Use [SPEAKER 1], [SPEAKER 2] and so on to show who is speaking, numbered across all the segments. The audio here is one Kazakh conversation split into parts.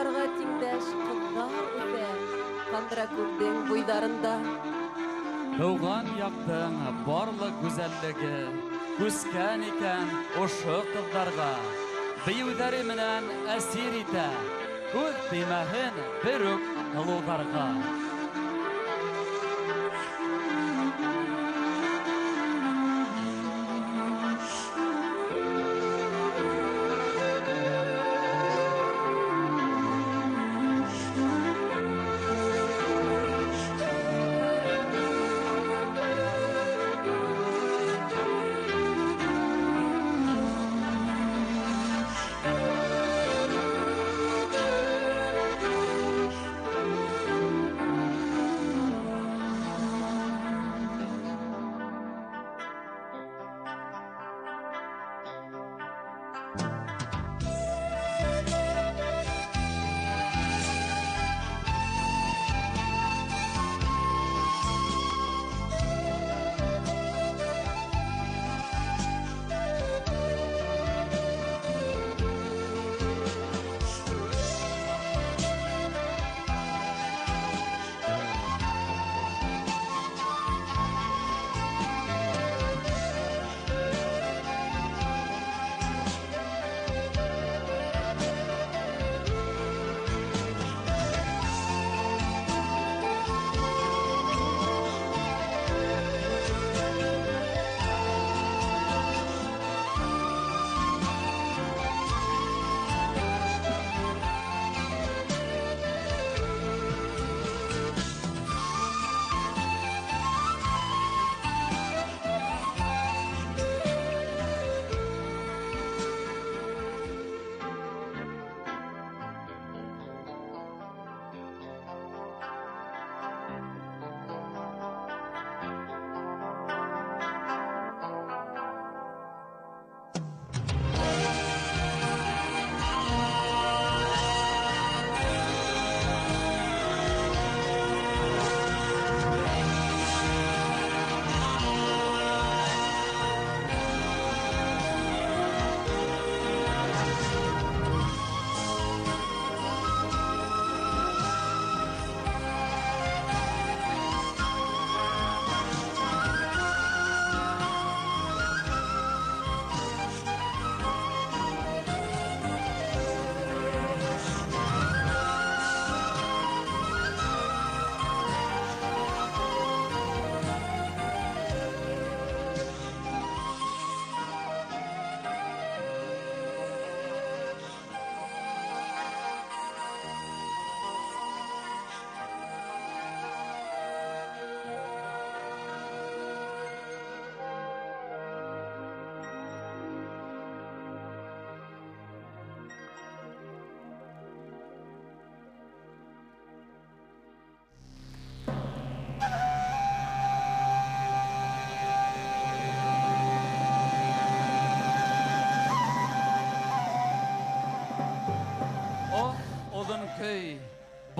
[SPEAKER 1] Кызларга тиңдәш кызлар үсә, кандыра күлдең буйларында.
[SPEAKER 2] Туган яктың барлык гүзәллеге күскән икән ошо кызларга. Биюләре менән әсир итә, күз тыймаһын бер үк олугларга.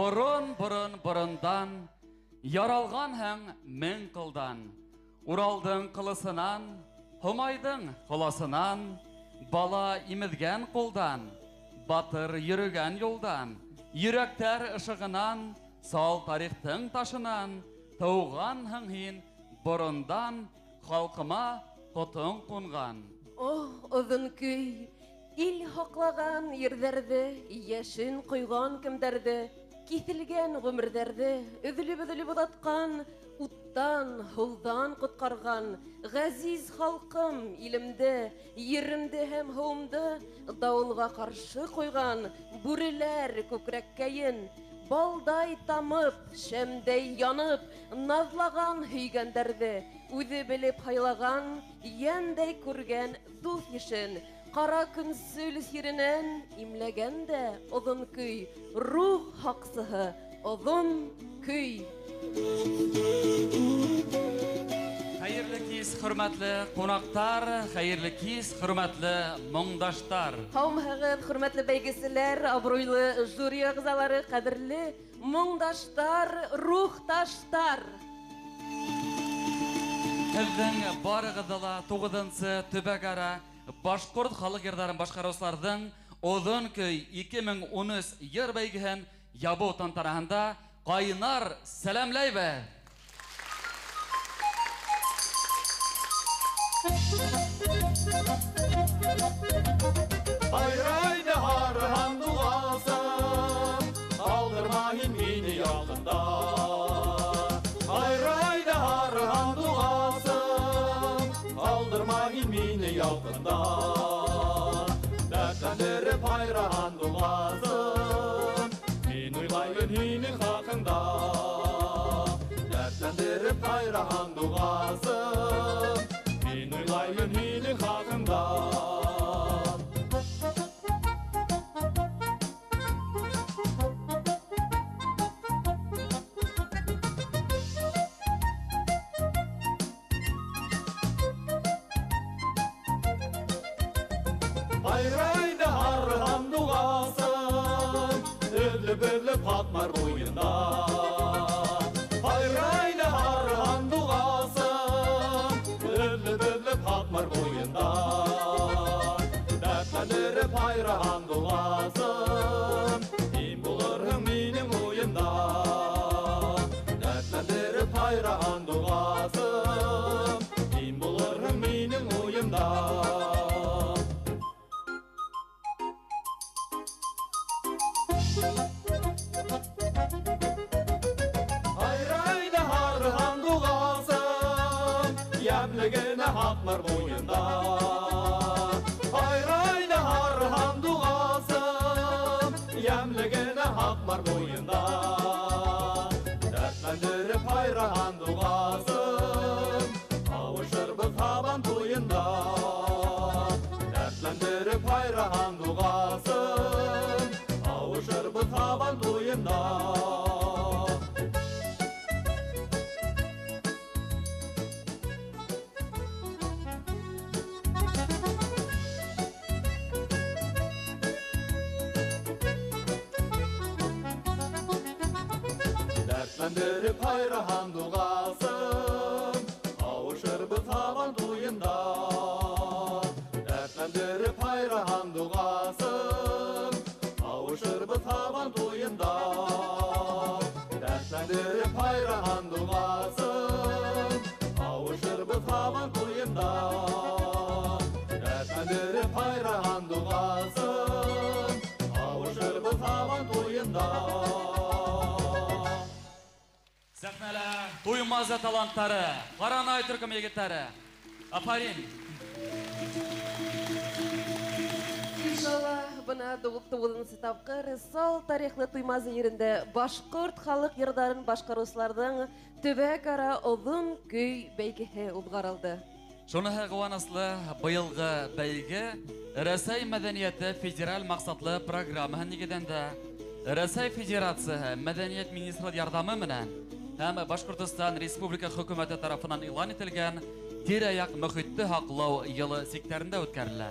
[SPEAKER 2] Борын-борын-борындан, яралған һәң мен қылдан, Уралдың қылысынан, Хомайдың қоласынан, бала имізген қолдан, батыр йөрөгән юлдан, йөрәктәр ышығынан, сал тарихтың ташынан, тауған һәң һин борындан, халқыма қотың қонған.
[SPEAKER 1] Озон көй, ил хақлаган ердәрде, яшен қойған кемдәрде, киселгән гомердәрде, өзіліп ұдатқан, уттан, huldan құтқарған, ғазиз халқым илемде, еремде һәм һуымды, дауылға қаршы қойған, бүреләр көкрәккәйен, балдай тамып, шәмдәй янып, назлаган һөйгәндәрде, үзе белеп хайлаган, яндәй күргән дус ешен, Кара күнсүл сиренен имләгәндә озон көй, рух хақсыһы озон көй.
[SPEAKER 2] Хәерле кис, хөрмәтле қонақтар, хәерле кис, хөрмәтле моңдаштар.
[SPEAKER 1] Һаумыгыз, хөрмәтле бәйгеселәр, абруйлы жюри әгъзалары, кадерле моңдаштар, рухташтар.
[SPEAKER 2] Һеҙҙең барығыҙҙа ла 9-нчы төбәк-ара башҡорт халыҡ йырҙарын башҡарыусыларҙың Озон көй 2013 йыр бәйгеһен ябу тантараһында кайнар сәламләйбез.
[SPEAKER 3] Ayrayda harhan duasın, kaldırmayın beni yakında. Ayrayda harhan duasın, kaldırmayın beni yakında. Dertlendirip ayrhan duasın, ben uylayın hinin hakkında. Dertlendirip ayrhan duasın, ben uylayın hinin hakkında. Ayrayda harhan duasın, öllü patmar boyunda. Ayrayda harhan duasın, öllü patmar boyunda. Dertlendirip ayrhan duasın, kim bulurhım benim oyunda. Dertlendirip ayrhan duasın, kim bulurhım benim oyunda. Ayrayda harhan duasın, yemligine haklar boyunda. Ayrayda harhan duasın, yemligine haklar boyunda. Dertlendirip ayrhan duasın, kavuşur bu taban toyunda. Dertlendirip ayrhan duasın, kavuşur bu taban toyunda. Dertlendirip ayrhan duasın, kavuşur bu taban toyunda. Dertlendirip ayrhan duasın, kavuşur bu taban toyunda. Dertlendirip ayrhan duasın, kavuşur bu taban toyunda. Dertlendirip ayrhan duasın, kavuşur bu taban toyunda.
[SPEAKER 2] Сәхнәлә туймазы таланттары, Қаранай түркім егеттері. Афарин.
[SPEAKER 1] Иншалла, бына 99-нчы тапкыр Сал тарихлы туймазы yerinde башкорт халык йырдарын башкаручыларның төбәк-ара озон көй бәйгеһе узгарылды.
[SPEAKER 2] Шуныһы куанычлы быелгы бәйге Рәсәй мәдәнияте федераль максатлы программаһы нигездәндә Рәсәй Федерацияһы мәдәният министры ярдәме менән һәм Башкортстан Республика хөкүмәте тарафынан илан ителгән тирә-як мөхитте һаклау елы сектәрендә үткәрелә.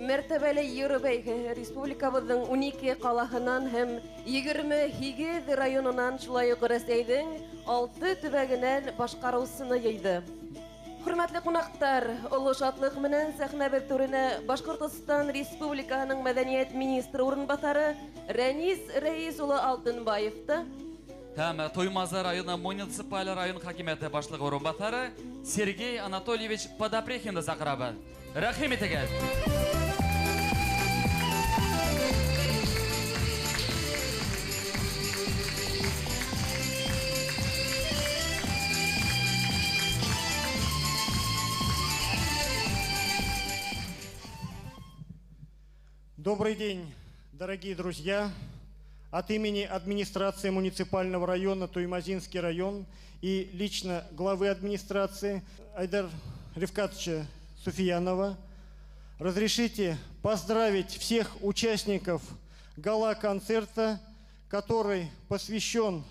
[SPEAKER 1] Мәртәбәле йыр бәйге республикабызның 12 калаһынан һәм 28 районынан шулай ук Рәсәйнең 6 төбәгеннән башкарусыны йыйды. Хөрмәтле кунактар, олы шатлык менән сәхнәбез түренә Башкортстан Республикаһының мәдәният министры урынбасары Рәнис Рәис улы Алтынбаевты
[SPEAKER 2] Һәм Туймазы районы муниципаль район хакимияте башлыгы урынбасары Сергей Анатольевич Подопрехинды сакырабыз. Рәхим итегез.
[SPEAKER 4] Добрый день, дорогие друзья! От имени администрации муниципального района Туймазинский район и лично главы администрации Айдар Ревкатовича Суфиянова разрешите поздравить всех участников Гала-концерта, который посвящен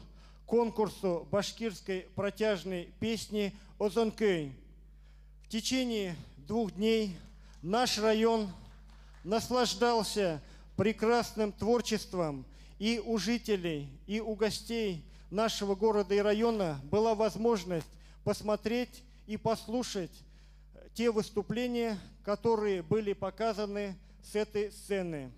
[SPEAKER 4] конкурсу башкирской протяжной песни «Озон». В течение 2 дней наш район наслаждался прекрасным творчеством, и у жителей, и у гостей нашего города и района была возможность посмотреть и послушать те выступления, которые были показаны с этой сцены.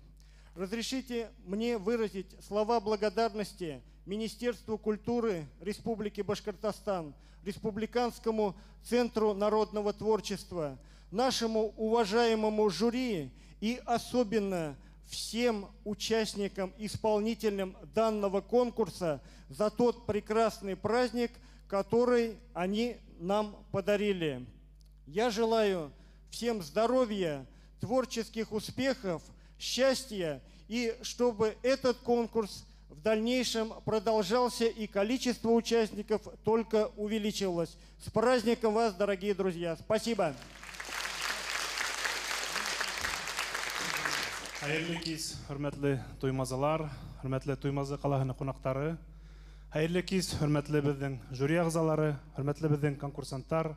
[SPEAKER 4] Разрешите мне выразить слова благодарности Министерству культуры Республики Башкортостан, Республиканскому центру народного творчества, нашему уважаемому жюри и особенно всем участникам, исполнителям данного конкурса за тот прекрасный праздник, который они нам подарили. Я желаю всем здоровья, творческих успехов, счастья и чтобы этот конкурс в дальнейшем продолжался и количество участников только увеличилось. С праздником вас, дорогие друзья! Спасибо!
[SPEAKER 5] Hayırlı kez, hürmetli toymazlar, hürmetli toymazı қалahының қонақтары, hayırlı kez, hürmetli біздің жюри ағзалары, hürmetli біздің конкурсанттар.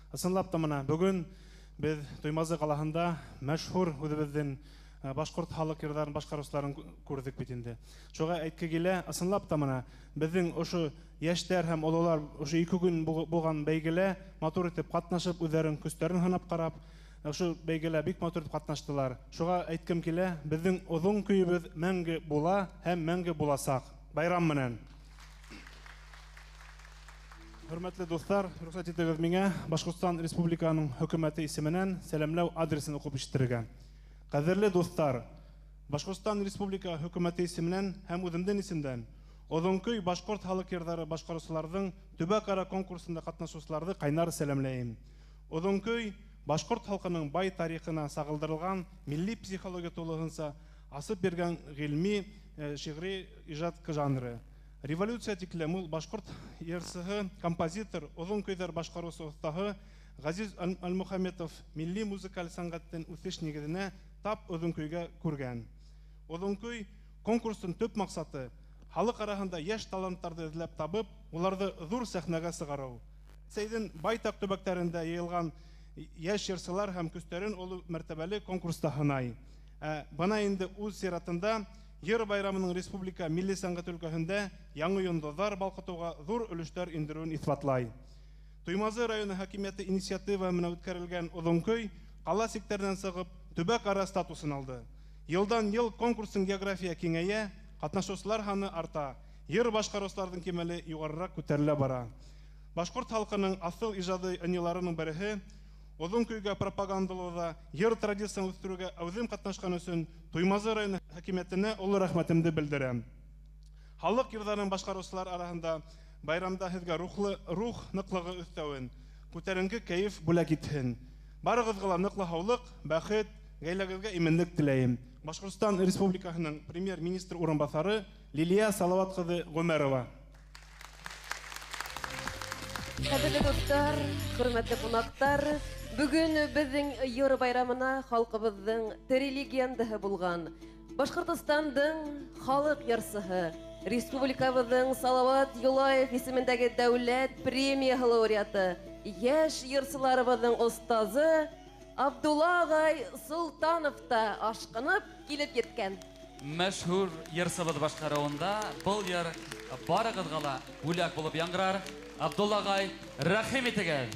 [SPEAKER 5] Ысынлап та мына бүгін біз тоymazı қалahында мәшһүр біздің башқұрт халық йырдарын башқарушыларын көрдік бит инде. Шуңа әйткә килә, ысынлап та мына безнең ошо яшьтәр һәм олылар ошо 2 көн булган бәйгелә матур итеп катнашып, үзләрен күстәрен һынап карап, ошо бәйгелә бик матур итеп катнаштылар. Шуңа әйткәм килә, безнең озон көйебез мәңге була һәм мәңге буласак. Байрам менән. Hürmetli dostlar, рөхсәт итегез миңа Башкортстан Республиканың хөкүмәте исеменнән сәламләү адресын укып ишетергә. Кадерле достар, Башкортстан Республика хөкүмәте исеменнән һәм үземнең исемдән Озон көй башкорт халык йырдары башкаручыларның төбәк-ара конкурсында катнашучыларны кайнар сәламләйм. Озон көй башкорт халкының бай тарихына сагылдырылган милли психология тулыгынса асып бергән гыйльми шигъри иҗат жанры. Революция тиклем ул башкорт йырчысы, композитор, озон көйләр башкаручы остагы Газиз Аль-Мухамметов милли музыкаль сәнгатьтән үсеш нигезенә тап озон көйгә күргән. Озон көй конкурстың төп максаты халык арасында яшь талантларны эзләп табып, уларны зур сәхнәгә сыгару. Сейдин байтак төбәкләрендә йыелган яшь йырчылар һәм күстәрен олы мәртәбәле конкурста һынай. Бана инде үз сиратында Йыр байрамының республика милли сәнгать өлкәһендә яңа йондызлар балкытуга зур өлештәр индерүен исбатлай. Туймазы районы хакимияте инициатива менән үткәрелгән озон көй кала секторынан сыгып төбәк-ара статусын алды. Елдан-ел конкурсның география киңәя, катнашучылар саны арта, йыр башкаручыларның кимәле югарырак күтәрелә бара. Башкорт халкының асыл иҗады ынеларының береһе озон көйгә пропагандалауда, йыр традициясын үстерүгә әүзем катнашкан өчен Туймазы районы хакимиятенә олы рәхмәтемне белдерәм. Халык йырдарын башкаручылар арасында байрамда һезгә рух ныклыгы өстәвен, күтәренке кәеф бүләк итһен. Барыгызга ныклы һаулык, бәхет, гаиләгезгә именлек теләйм. Башкортстан Республикасының премьер-министр урынбасары Лилия Салават кызы Гомәрова.
[SPEAKER 1] Кадерле достар, хөрмәтле кунактар, бүген безнең йыр байрамына халкыбызның тере легендаһы булган Башкортостандың халык йырчысы, республикабызның Салават Юлаев исемендәге дәүләт премия лауреаты, яшь йырчыларыбызның остазы Абдулла агай Султанов та ашкынып килеп yeткән.
[SPEAKER 2] Мәшһүр йырчыбыз башкаруында бұл йыр барыгызга ла бүләк булып яңгырар. Абдулла агай, рәхим итегез.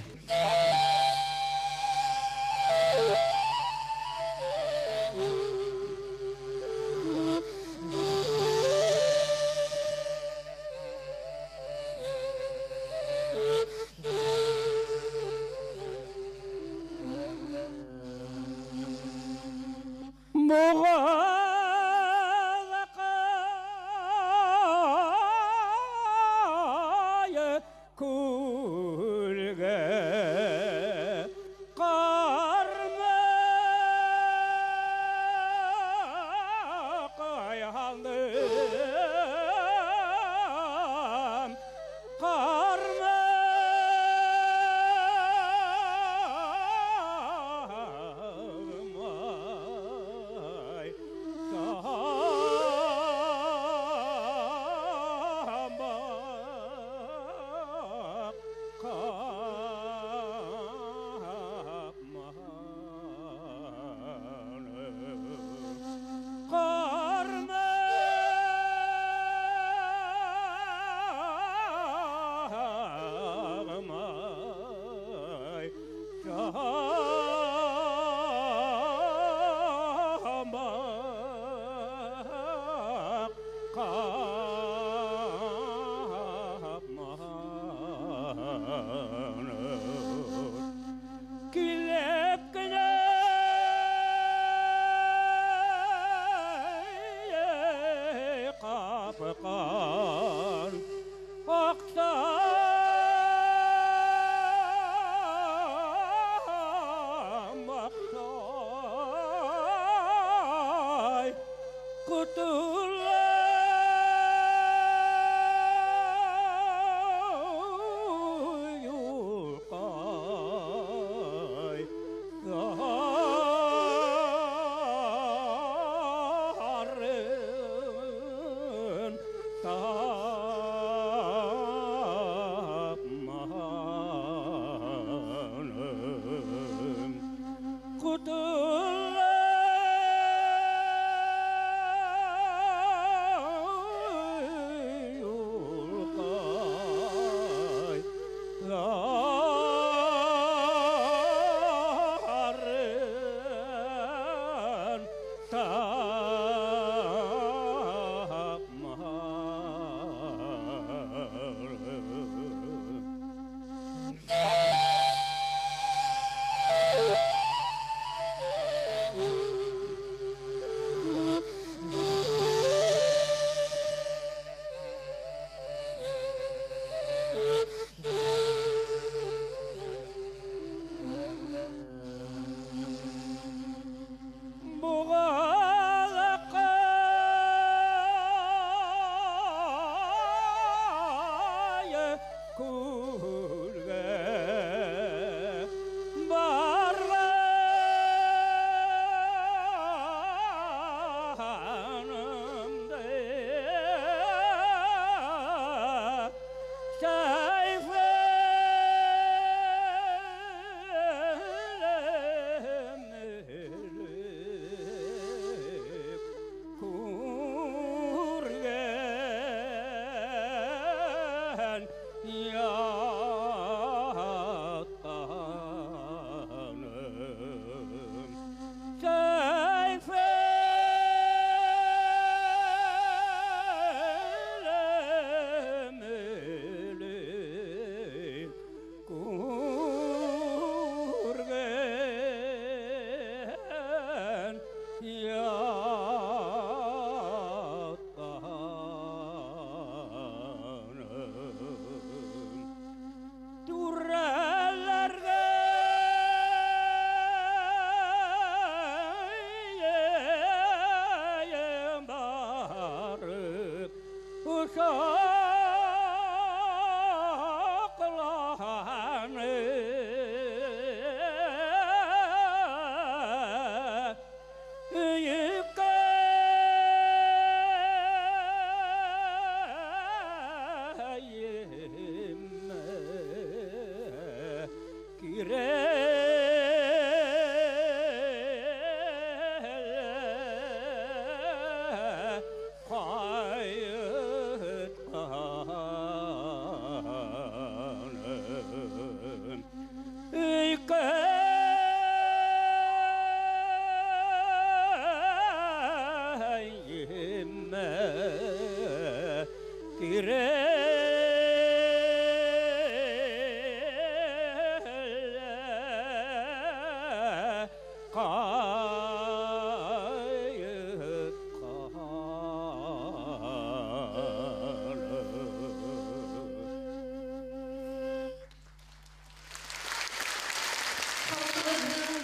[SPEAKER 6] Karma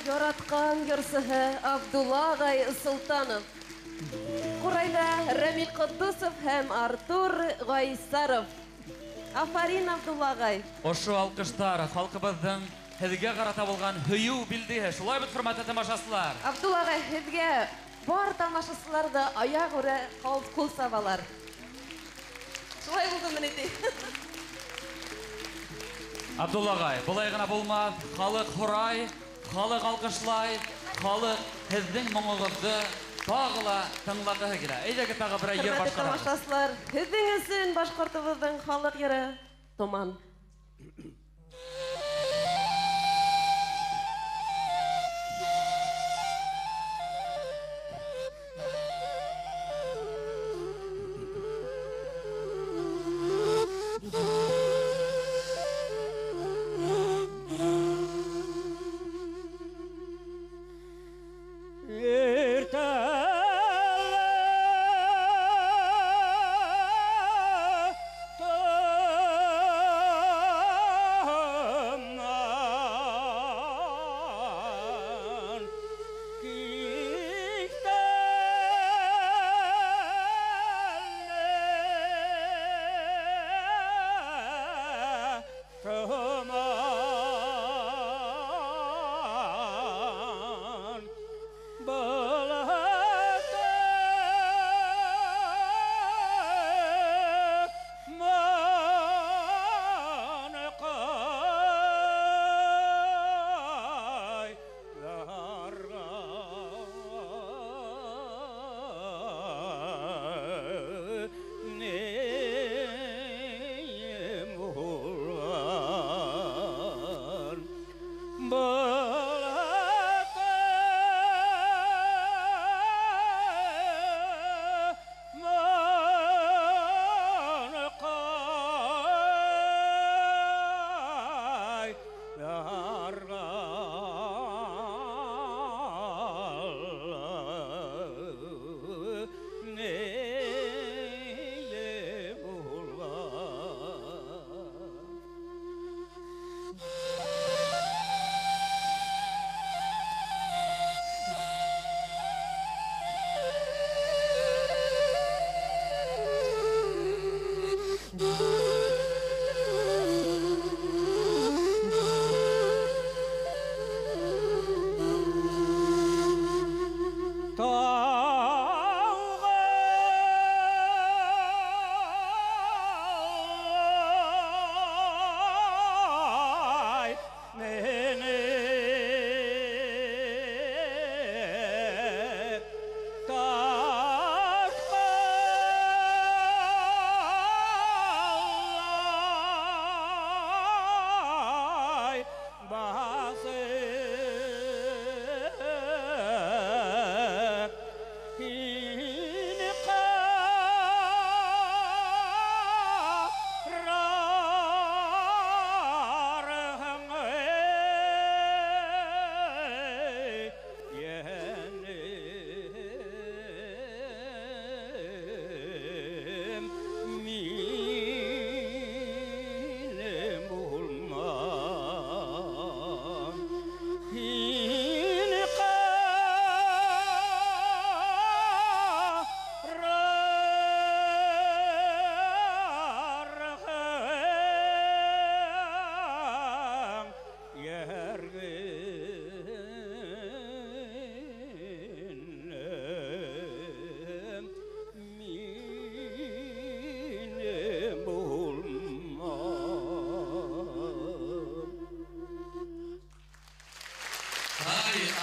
[SPEAKER 1] Яратқан йырсыһы Абдулла агай Султанов. Курайда Рамил Куддусов һәм Артур Гайсаров. Афарин Абдулла агай.
[SPEAKER 2] Ошу алкыштар халкыбыздың һеҙгә карата булган һөйү билдеһе. Шулай бит, хөрмәтле тамашасылар.
[SPEAKER 1] Абдулла агай, һеҙгә бар тамашасылар да аяк үрә, кул сабалар. Шулай булдымы ни?
[SPEAKER 2] Абдулла агай, булай гына булмаҫ. Халык һорай, халык алкышлай, халык һеҙҙең моңоғоҙҙо тағы ла тыңлағыһы килә. Әйҙәгеҙ тағы берәй йыр
[SPEAKER 1] Хөрмәтле
[SPEAKER 2] башҡарабыҙ.
[SPEAKER 1] тамашасылар, һеҙҙең өсөн башҡортобоҙҙың халыҡ йыры Томан.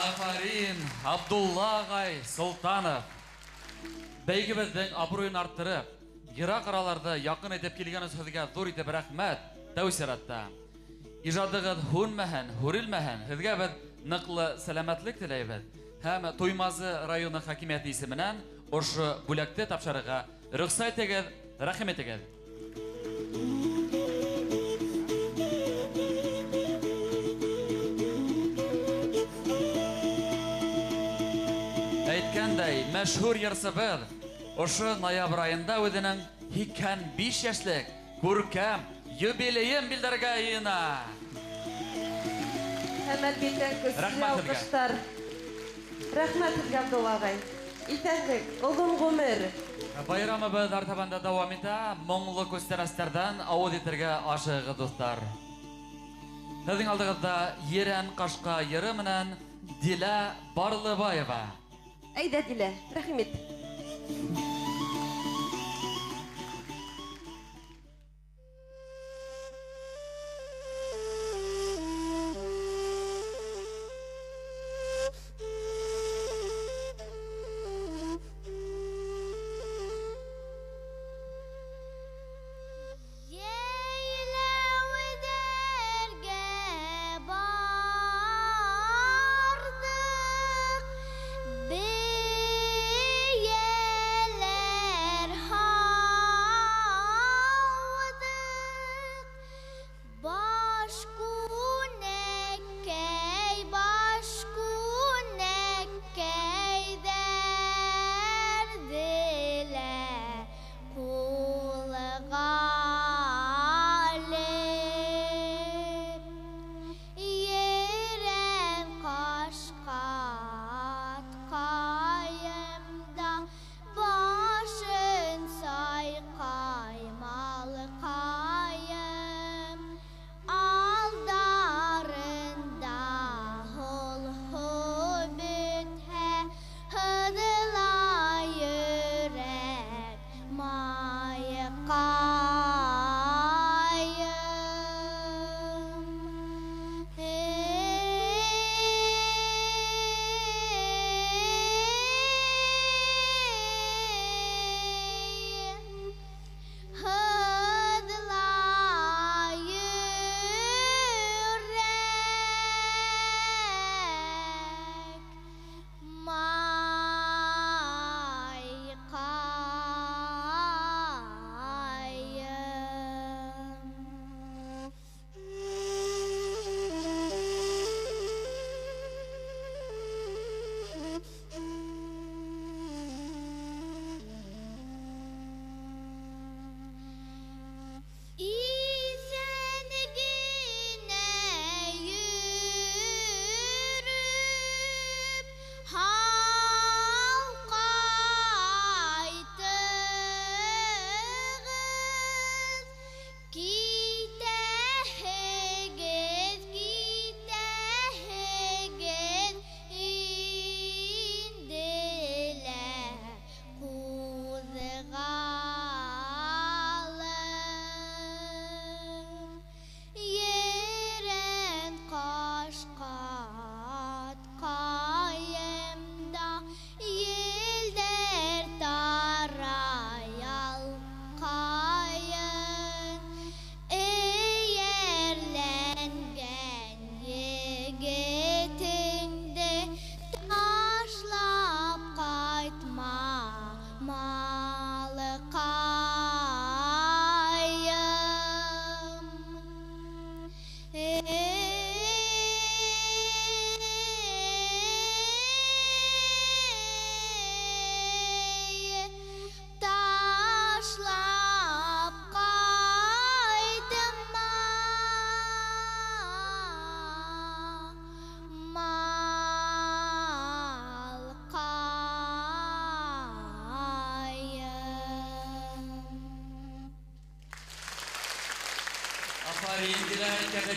[SPEAKER 2] Афарин, Абдулла Агай Солтанов. Бәйгебездең абруен арттырып, ерак араларда якын итеп килгән сезгә зур итеп рәхмәт, тәүсиратта. Ижадыгыз һүнмәһен, һүрелмәһен, сезгә без ныклы сәламәтлек теләйбез. Һәм Туймазы районы хакимияте исеменнән ошо бүләкте тапшырырга рөхсәт итегез, рәхмәт итегез. Әйткәндәй, мәшһүр йырсыбыз ошо ноябрь айында үзенең 85 яшьлек күркәм юбилеен билдергә йыена.
[SPEAKER 1] Һәм әлбиттә көчле алкыштар. Рәхмәт сезгә, Абдулла агай. Итәрлек, озын гомер.
[SPEAKER 2] Байрамыбыз артабанда дәвам итә. Моңлы күстәрәстәрдән авыз итәргә ашыгыз, дуслар. Сезнең алдыгызда Ерән Кашка йыры менән Дилә Барлыбаева.
[SPEAKER 1] Әйдә, Дилә, рәхмәт.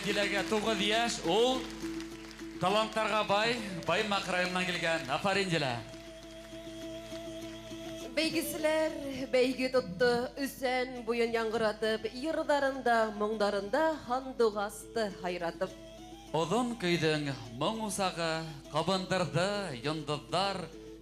[SPEAKER 2] Диләгә 9 яшь, ул талантларга бай мақрайымнан келген. Афарин, Дилә.
[SPEAKER 1] Бәйгеселәр бәйге тотты, үсән буен яңгыратып, йырдарында, моңдарында хандугасты хайратып.
[SPEAKER 2] Озон көйдің мұң усағы, қабындырды йондыздар,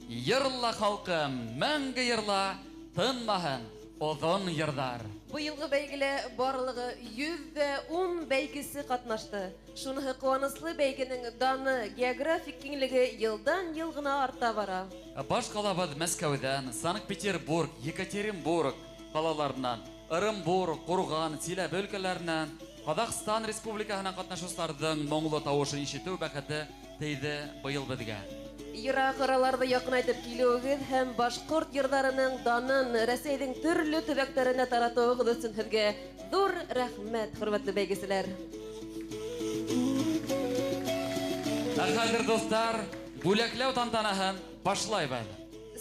[SPEAKER 2] йырла халқым, мәңгі йырла, тынмағын озон йырдар.
[SPEAKER 1] Быйылғы бәйгеле барлығы 110 бәйгесі қатнашты. Шуныһы қуаныслы бәйгенің даны, географик кеңлігі елдан елғына арта бара.
[SPEAKER 2] Баш қалабыз Мәскәудән, Санкт-Петербург, Екатеринбург қалаларынан, Ырымбург, Қорған, Силәбе өлкәләреннән Қазақстан Республикаһына катнашучыларның моңлы тавышын ишетү бәхете тейде быел безгә.
[SPEAKER 1] Ерак араларда якынайтып килүегез һәм башкорт йырдарының данын Рәсәйнең төрле төбәкләренә таратуыгыз өчен һеҙгә зур рәхмәт, хөрмәтле бәйгеселәр.
[SPEAKER 2] Хәзер достар, бүләкләү тантанаһын башлайбыз.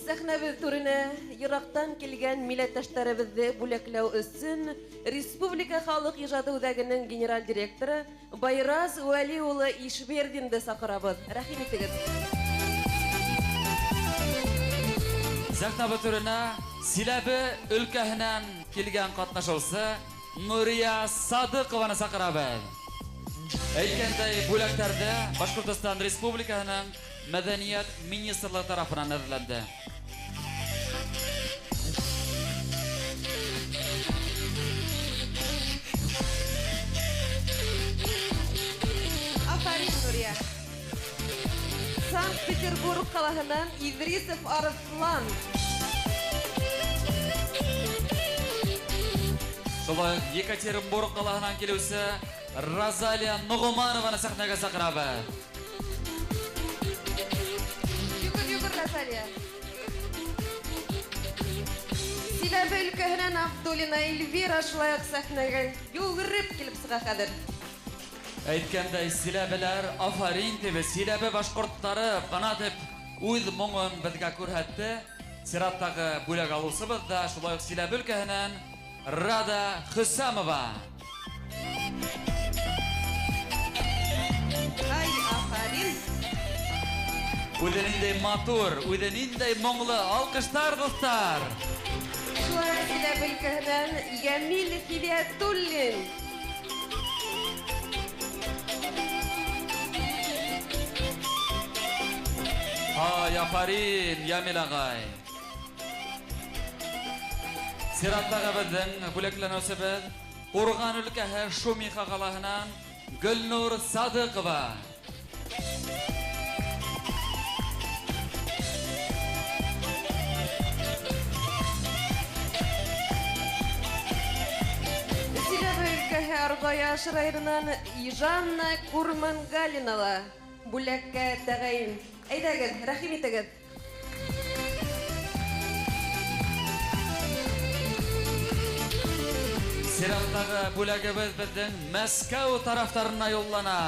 [SPEAKER 1] Сәхнәбез түренә ерактан килгән милләттәшләребезне бүләкләү өчен Республика халык иҗаты үзәгенең генераль директоры Байрас Вәли улы Ишбердинде сакырабыз. Рәхим итегез.
[SPEAKER 2] Сәхнәбез түренә Силәбе өлкәһенән килгән катнашучы Нурия Садыкованы сакырабыз. Әйткәндәй, бүләктәрдә Башкортстан Республикаһының Мәдәният министрлыгы тарафынан әзерләнде.
[SPEAKER 1] Санкт-Петербург қалаһынан Идрисов Арслан.
[SPEAKER 2] Шулай Екатеринбург қалаһынан килүсе Розалия Нугманованы сәхнәгә сакырабыз.
[SPEAKER 1] Югыр Розалия. Силәбе өлкәһенән Абдуллина Эльвира шулай ук сәхнәгә югырып килеп сыга хәзер.
[SPEAKER 2] Әйткәндәй, Силәбеләр афарин дип, Силәбе башкортлары канатып үз моңын безгә күрһәтте. Сираттагы бүләк алусыбыз да шулай ук Силәбе өлкәһенән Рада Хөсәмова.
[SPEAKER 1] Ай, афарин.
[SPEAKER 2] Үҙенеңдәй матур, үҙенеңдәй моңлы алҡыштар, дуҫтар.
[SPEAKER 1] Шулай ук Силәбе өлкәһенән Ямил Хидиятуллин.
[SPEAKER 2] Ай, афарин, Ямил ағай. Сираттағы біздің бүләкләнеүсебез Қорған өлкәһе Шумиха қалаһынан Гөлнур Садыҡова.
[SPEAKER 1] Силәбе өлкәһе Арғаяш районынан Жанна Курмангалинова бүләккә тәғәйен. Әйдәгез, рәхим итегез.
[SPEAKER 2] Сираттағы бүләгебез біздің Мәскәү тарафтарына юллана.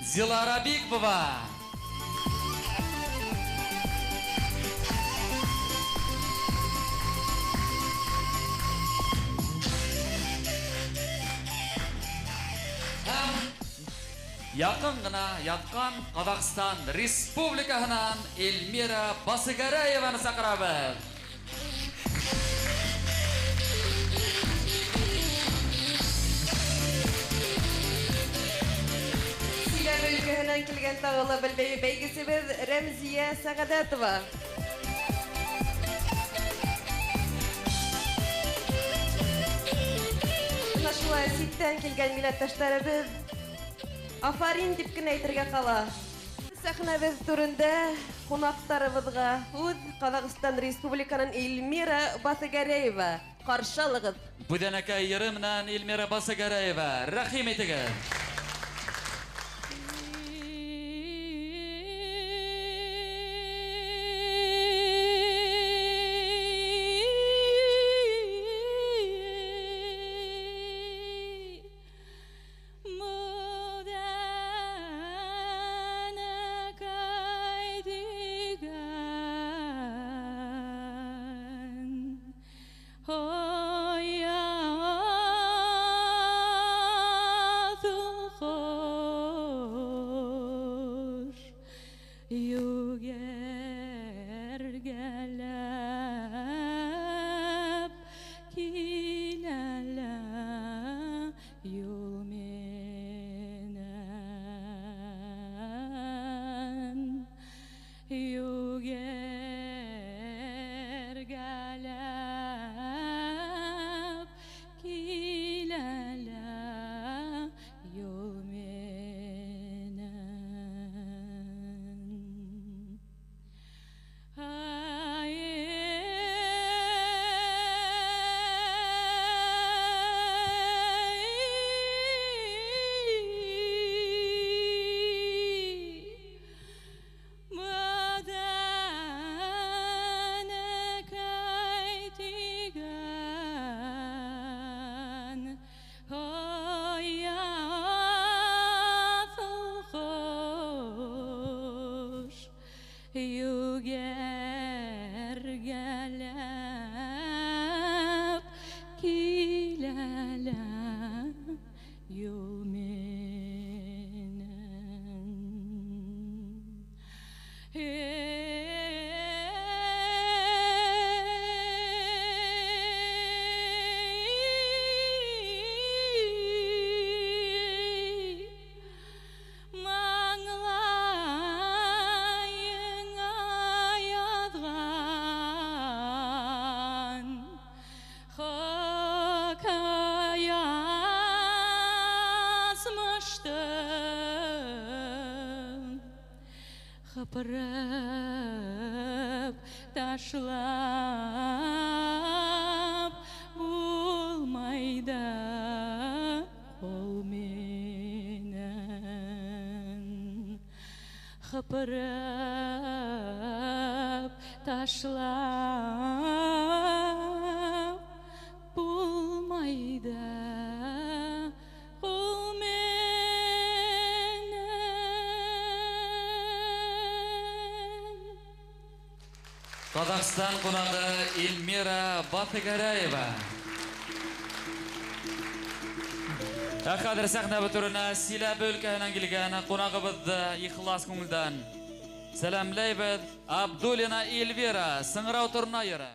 [SPEAKER 2] Зилара Бикбова. Якын гына яткан Қазақстан Республикаһынан Эльмира Басыгараеваны сакырабыз.
[SPEAKER 1] Силәбе өлкәһенән килгән тагылы бәйгесебез Рәмзия Сәгадәтова. Шулай ситтән килгән милләттәшләребез афарин дип кенә әйтергә кала. Сәхнәбез түрендә кунактарыбызга үз Қазақстан Республиканың Эльмира Басыгараева каршы алыгыз.
[SPEAKER 2] Бүдәнәкәй йыры менән Эльмира Басыгараева. Рәхим итегез.
[SPEAKER 6] Oh, yeah. Хапырып ташлап булмайда кол менен. Хапырып ташлап булмайда кол менен.
[SPEAKER 2] Қазақстан қонағы Эльмира Батыгараева. Қадір сәхна бүтіріні Силәбі өлкәһенән келген қонағыбызды ихлас көңілден сәлемлейбіз. Абдуллина Эльвира сыңырау тұрына ері.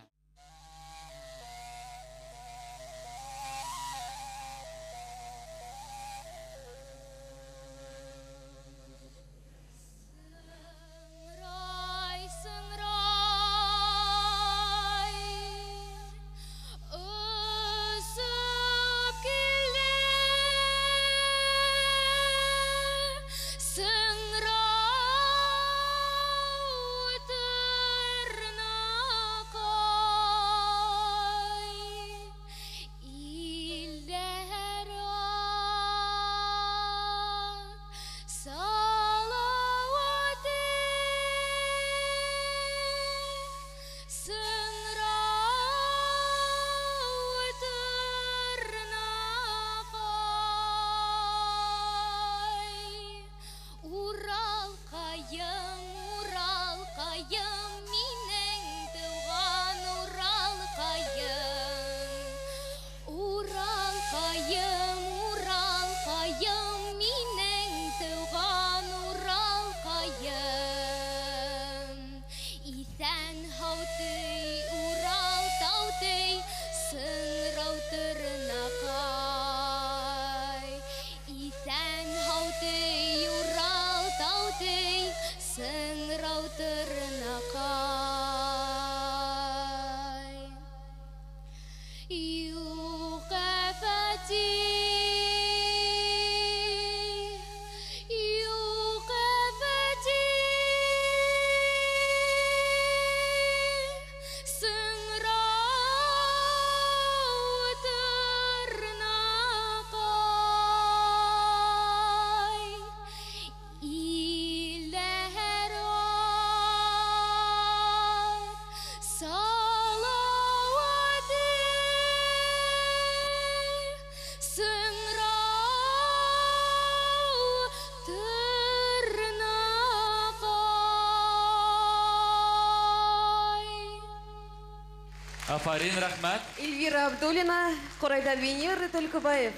[SPEAKER 2] Афарин, рахмат.
[SPEAKER 1] Эльвира Абдуллина, Корайда Венер Төлкібаев.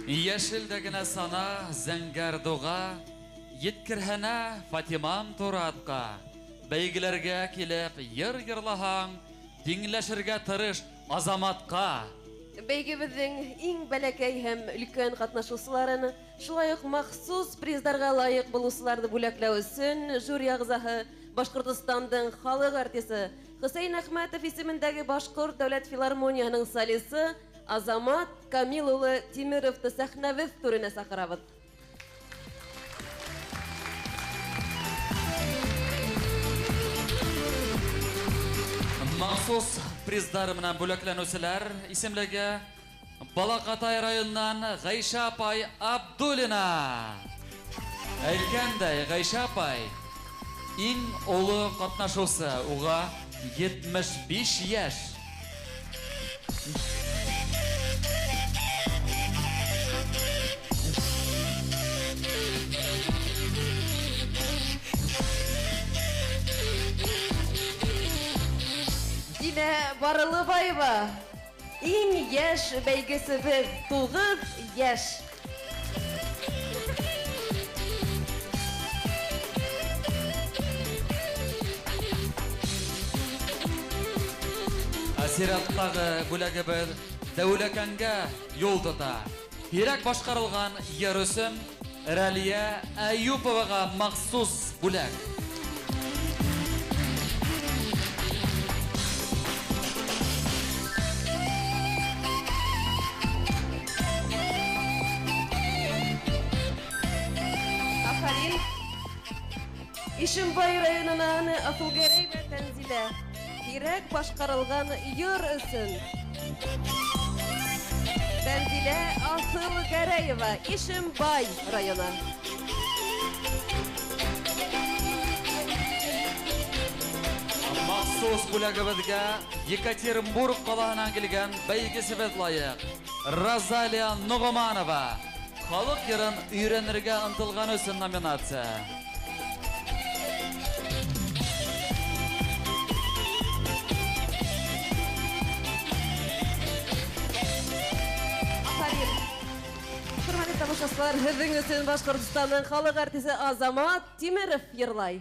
[SPEAKER 2] Яшілдігіні сана зәңгәрдуға, еткірхәна Фатимам Туратқа. Бәйгілерге келіп, ер-ерлаһаң, теңләшірге тырыш азаматқа.
[SPEAKER 1] Бәйгебіздің ең бәләкәй һәм үлкен қатнашусыларын, шулай ук махсус приздарға лайық булусыларды бүләкләү өсөн жюри ағзаһы Башкортостандың халық артисты Хусейн Әхмәтов исемендәге Башкорт дәүләт филармонияның солисы Азамат Камил улы Тимировты сәхнәбез түренә сакырабыз.
[SPEAKER 2] Махсус приздары менән бүләкләнүселәр исемлеге Балакатай районынан Гайша апай Абдуллина. Әйткәндәй, Гайша апай иң олы катнашусы, уға 75 яш.
[SPEAKER 1] Динә Барылыбаева, иң яш бәйгесебез 9 яш.
[SPEAKER 2] Асираттағы бүләгебіз дәүләкәнгә юл тота. Ирек башқарылған ерүсім Рәлия Әйюповаға махсус бүләк.
[SPEAKER 1] Ишимбай районынан Асылгерей бе Тәнзилә. Кирәк башкарылган йыр өсөн. Тәнзилә Асылгереева, Ишимбай районы.
[SPEAKER 2] Махсус бүләгебезгә Екатеринбург калаһынан килгән бәйге сәбәт лайык Розалия Нугманова халык йырын өйрәнергә ынтылган өчен номинация.
[SPEAKER 1] Афарин. Хөрмәтле тамашачылар, һеҙҙең өсөн Башҡортостанның халык артисы Азамат Тимеров йырлай.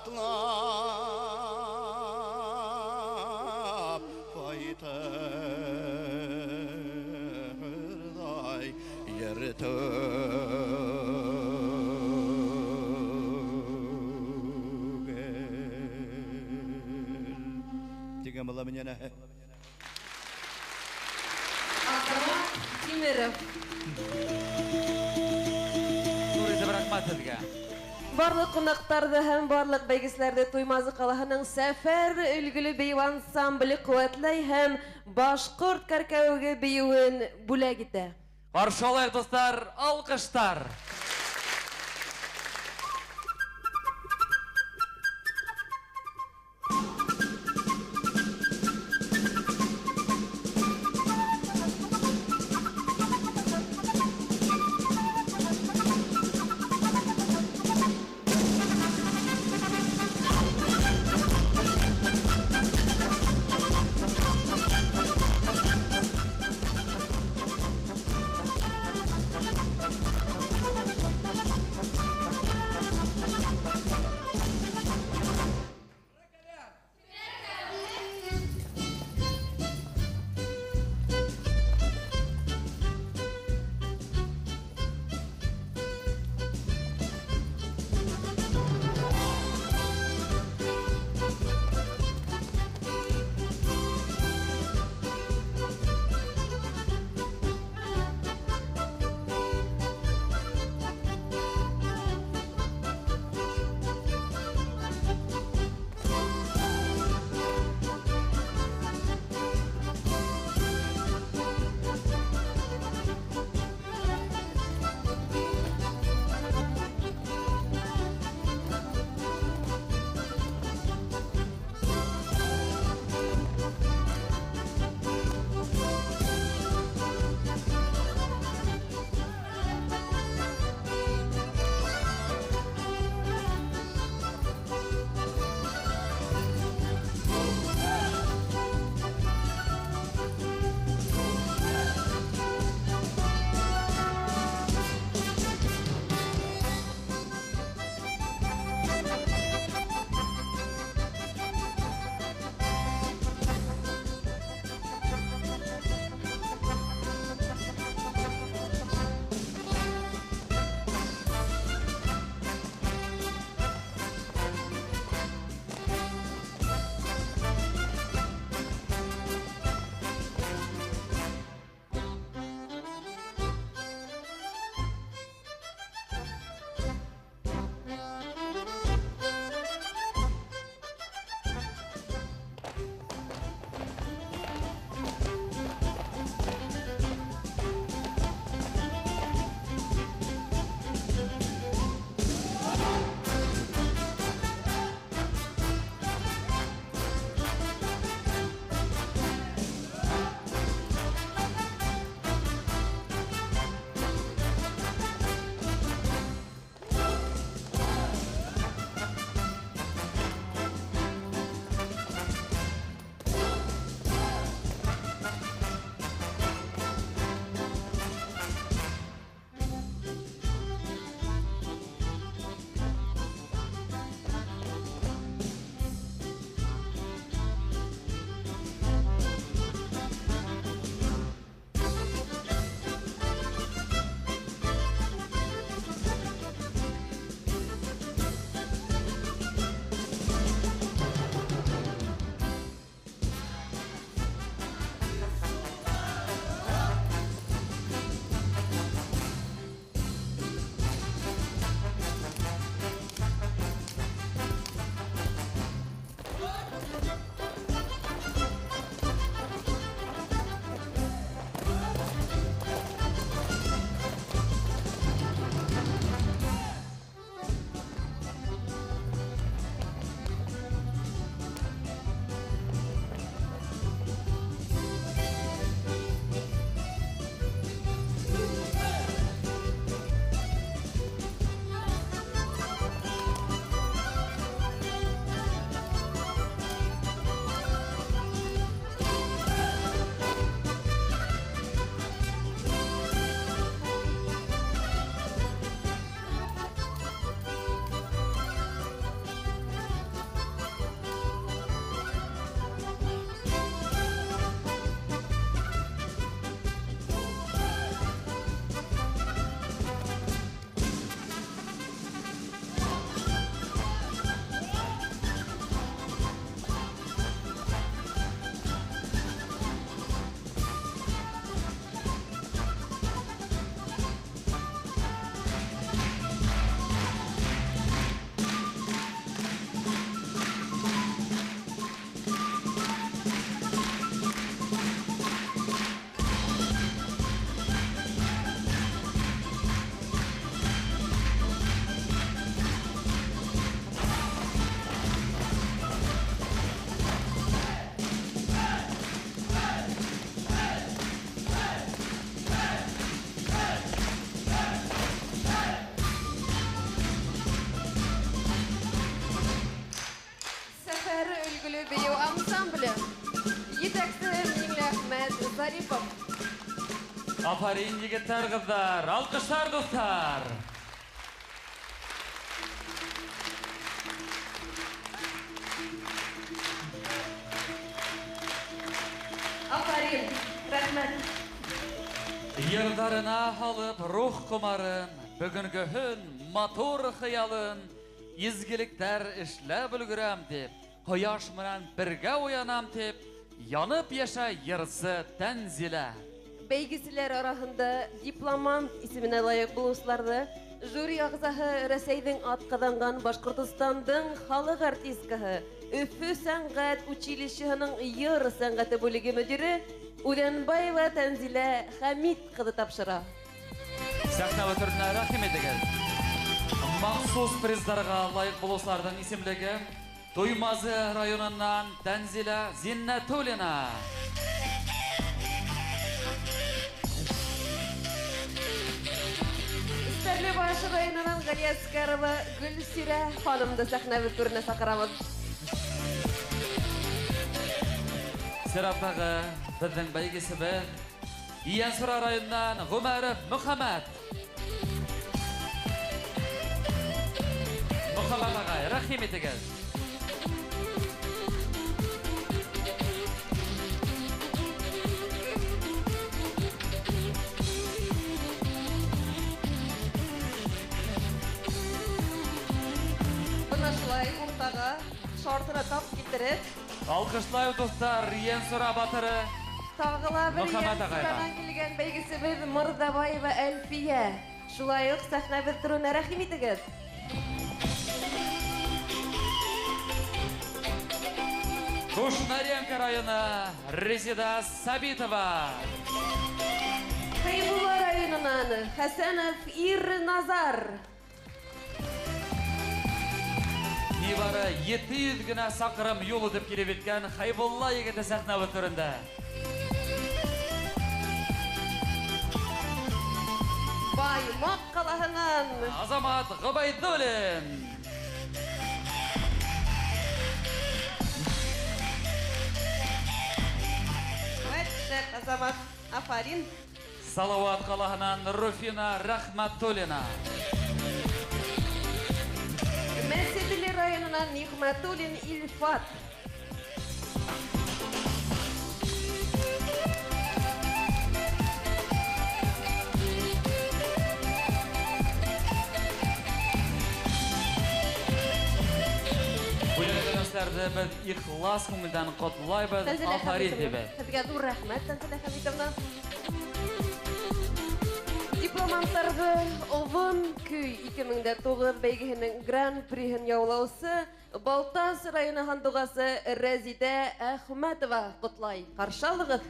[SPEAKER 3] атлап кайтырдай ертөгел деген бола менен
[SPEAKER 1] Тимеров.
[SPEAKER 2] Нуризм рахмат сезгә.
[SPEAKER 1] Барлык кунактарды һәм барлык бәйгесләрдә Туймазы калаһының сәфәр өлгеле бейүү ансамбле куәтләй һәм башкорт кәркәвеге биюен бүләк итә.
[SPEAKER 2] Каршы алайык достар, алкыштар. Aferin yigitler kızlar. Alkışlar dostlar.
[SPEAKER 1] Aferin. Rahmet.
[SPEAKER 2] Yıllarına alıp ruh kumarın, bugünkü hün motor hıyalın, izgilikler işle bülgürem dep, koyaş bilen birge uyanam dep, yanıp yaşa yırsı tenzile.
[SPEAKER 1] Beygisiler arasında diplomant ismine layık buluslardı. Jüri ağzahı Rəseyдің atqadanğan Başqırtıstandың xalıq artistkahı, Üfü Sənqət Училищесінің йыр сәнғәті бөлігі müdürü Udenbayeva Tənzile Хамид qızı tapşıra.
[SPEAKER 2] Сәхнә өтіріне рахим етігіз. Махсус приздарға лайық бұлыслардың исемлігі Туймазы районынан Тәнзилә Зиннәтулина.
[SPEAKER 1] İstərli başı rayonundan Галия Скарова Гүлсира ханымды сәхнә өтіріне сақырамыз.
[SPEAKER 2] Сираптағы біздің бәйгесі бір Иенсұра районынан Ғұмәров Мұхаммад. Мұхаммад ағай, рахим етігіз.
[SPEAKER 1] Бұнашылай ұртаға шартына тап келтіріп,
[SPEAKER 2] Алқышлай достар, Иенсұра батыры.
[SPEAKER 1] тағыла бір
[SPEAKER 2] Мұхаммад ағайға.
[SPEAKER 1] Иенсұрадан келген бәйгісі біз Мырдабаева Әлфия. Шулайық сәхнә өтіріне рахим етігіз.
[SPEAKER 2] Кушнаренко районы Резида Сабитова.
[SPEAKER 1] Хайбула районынан Хасанов Ир Назар.
[SPEAKER 2] Небары 700 гына сақырым yol өтіп келіп еткен Хайбулла егеті сәхнә өтірінде.
[SPEAKER 1] Баймақ қалағынан
[SPEAKER 2] Азамат Ғыбайдуллин.
[SPEAKER 1] Мәтшәк Азамат Афарин.
[SPEAKER 2] Салауат қалағынан Руфина Рахматуллина.
[SPEAKER 1] Мәсәділі районынан Нихматуллин Ильфат.
[SPEAKER 2] Бүлігіністерді біз иқлас көңілден құтлайбыз Афарин деп.
[SPEAKER 1] Сізге зур рахмет, Тәнзилә Хамидовна. Дипломанттарды Озон күй 2009 бәйгесінің гран-прихін яулаусы Балтас районы хандуғасы Рәзидә Әхмәтова құтлай. Қаршалығыз.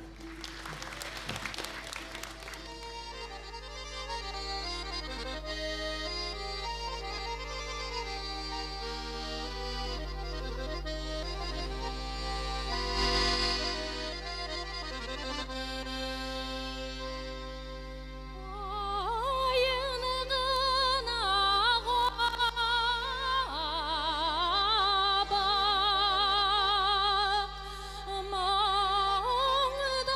[SPEAKER 6] Mağda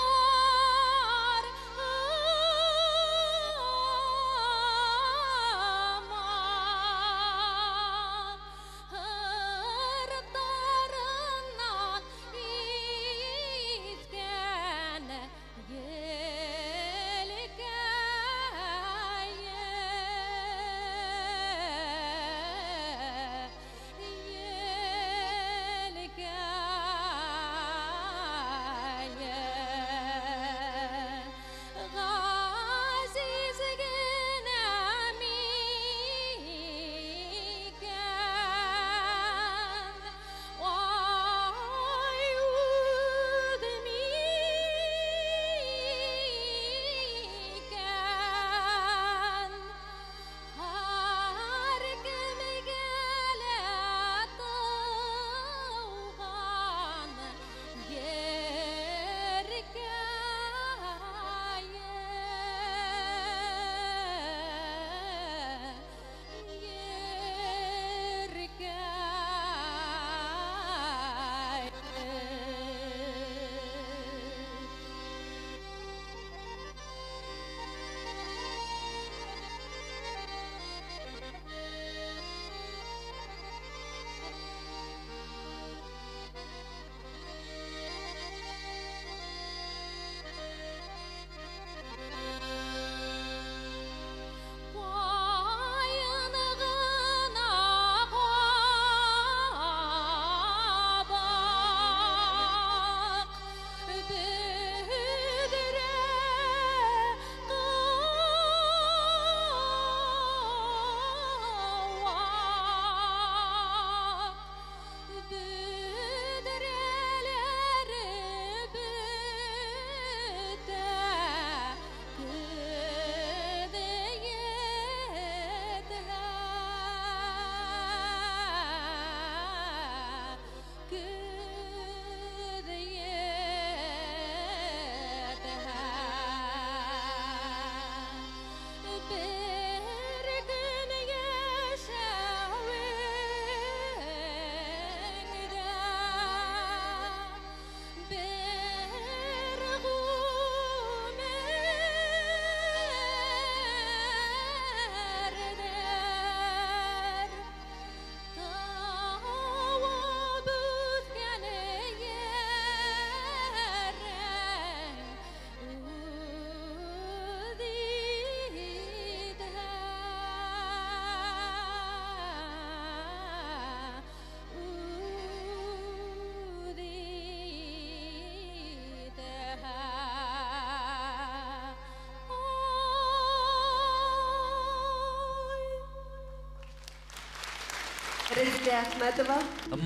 [SPEAKER 1] Резидә Әхмәтова.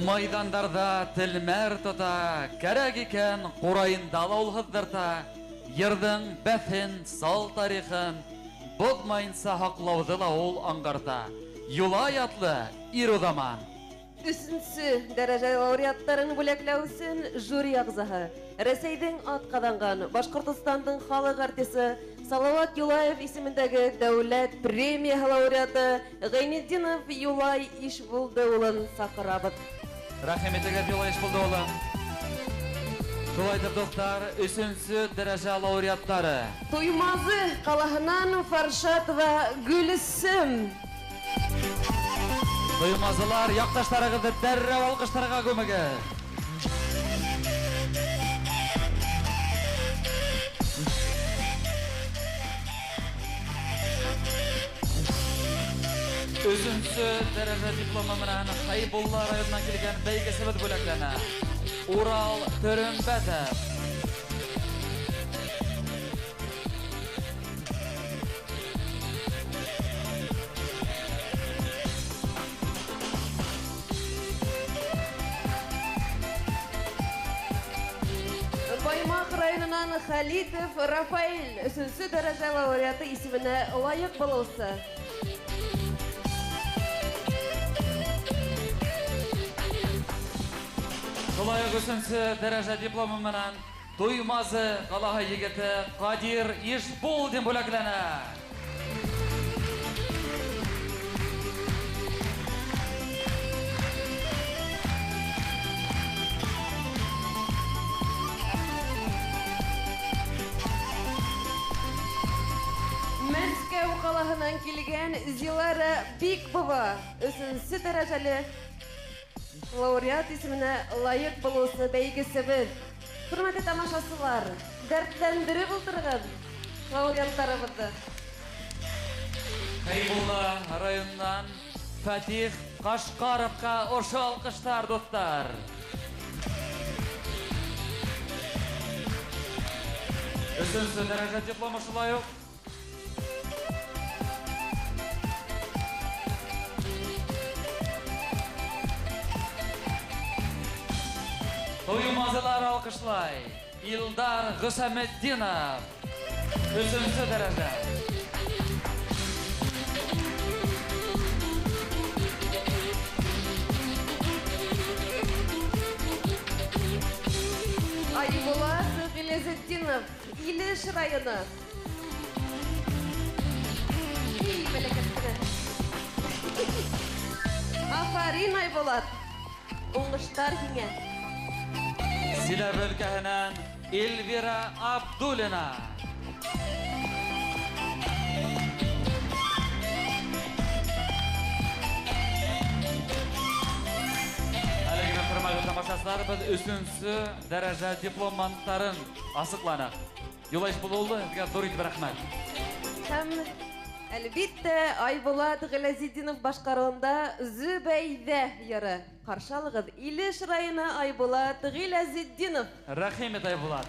[SPEAKER 2] Майдандарда тілмәр тота, кәрәк икән қурайында лаулғыздырта, ердің бәтін, сал тарихын, бұдмайынса хақлауды лауыл аңғарта. Юлай атлы ир удаман.
[SPEAKER 1] Үсінсі дәрәжә лауреаттарын бүләкләү өсөн жюри ағзаһы, Рәсәйдің атҡаҙанған Башҡортостандың халыҡ артисы Салауат Юлаев исемендәге дәүләт премияһы лауреаты Ғәйнетдинов Юлай Ишбулды улын саҡырабыҙ.
[SPEAKER 2] Рәхим итегеҙ, Юлай Ишбулды улы. Шулайтыр достар, 3-нче дәрәжә лауреаттары.
[SPEAKER 1] Туймазы ҡалаһынан Фаршатова Гөлсөм.
[SPEAKER 2] Туймазылар, яҡташтарығыҙҙы дәррәү алҡыштарға күмегеҙ. Өсөнсө дәрәжә дипломы менән Хайбулла районынан килгән бәйгесебеҙ бүләкләнә. Урал Төрөмбәтов.
[SPEAKER 1] Баймаҡ районынан Хәлитов Рафаэль 3-нче дәрәжә лауреаты исеменә лайыҡ булыусы.
[SPEAKER 2] Шулай 3-нче дәрәжә дипломы менән Туймазы ҡалаһы егете Ҡадир Ишбулдин бүләкләнә.
[SPEAKER 1] Мәскәү ҡалаһынан килгән Зилара Бикбова 3-нче дәрәжәле лауреат исеменә лайыҡ булыусы бәйгесебеҙ. Хөрмәтле тамашасылар, дәртләндереп ултырығыҙ лауреаттарыбыҙҙы.
[SPEAKER 2] Хайбулла районынан Фәтих Ҡашҡаровҡа ошо алҡыштар, дуҫтар. Өсөнсө дәрәжә дипломы шулай уҡ. Туймазылар алҡышлай. Илдар Ғүсәметдинов. 3-нче дәрәжә.
[SPEAKER 1] Айбулат Ғиләзетдинов, Илеш районы. Ей, бәләкәттене. Афарин Айбулат. Уңыштар һиңә.
[SPEAKER 2] Силәбе өлкәһенән Эльвира Абдуллина. Әлегә хөрмәтле тамашачылар, без 3-нче дәрәҗә дипломанттарын асыҡланыҡ. Юлай Ишбулды безгә ҙур итеп рәхмәт.
[SPEAKER 1] Һәм әлбиттә Айбулат Ғиләзетдинов башҡарыуында Зөбәйҙә йыры. Ҡаршы алығыҙ, Илеш районы Айбулат Ғиләзетдинов.
[SPEAKER 2] Рәхим ит, Айбулат.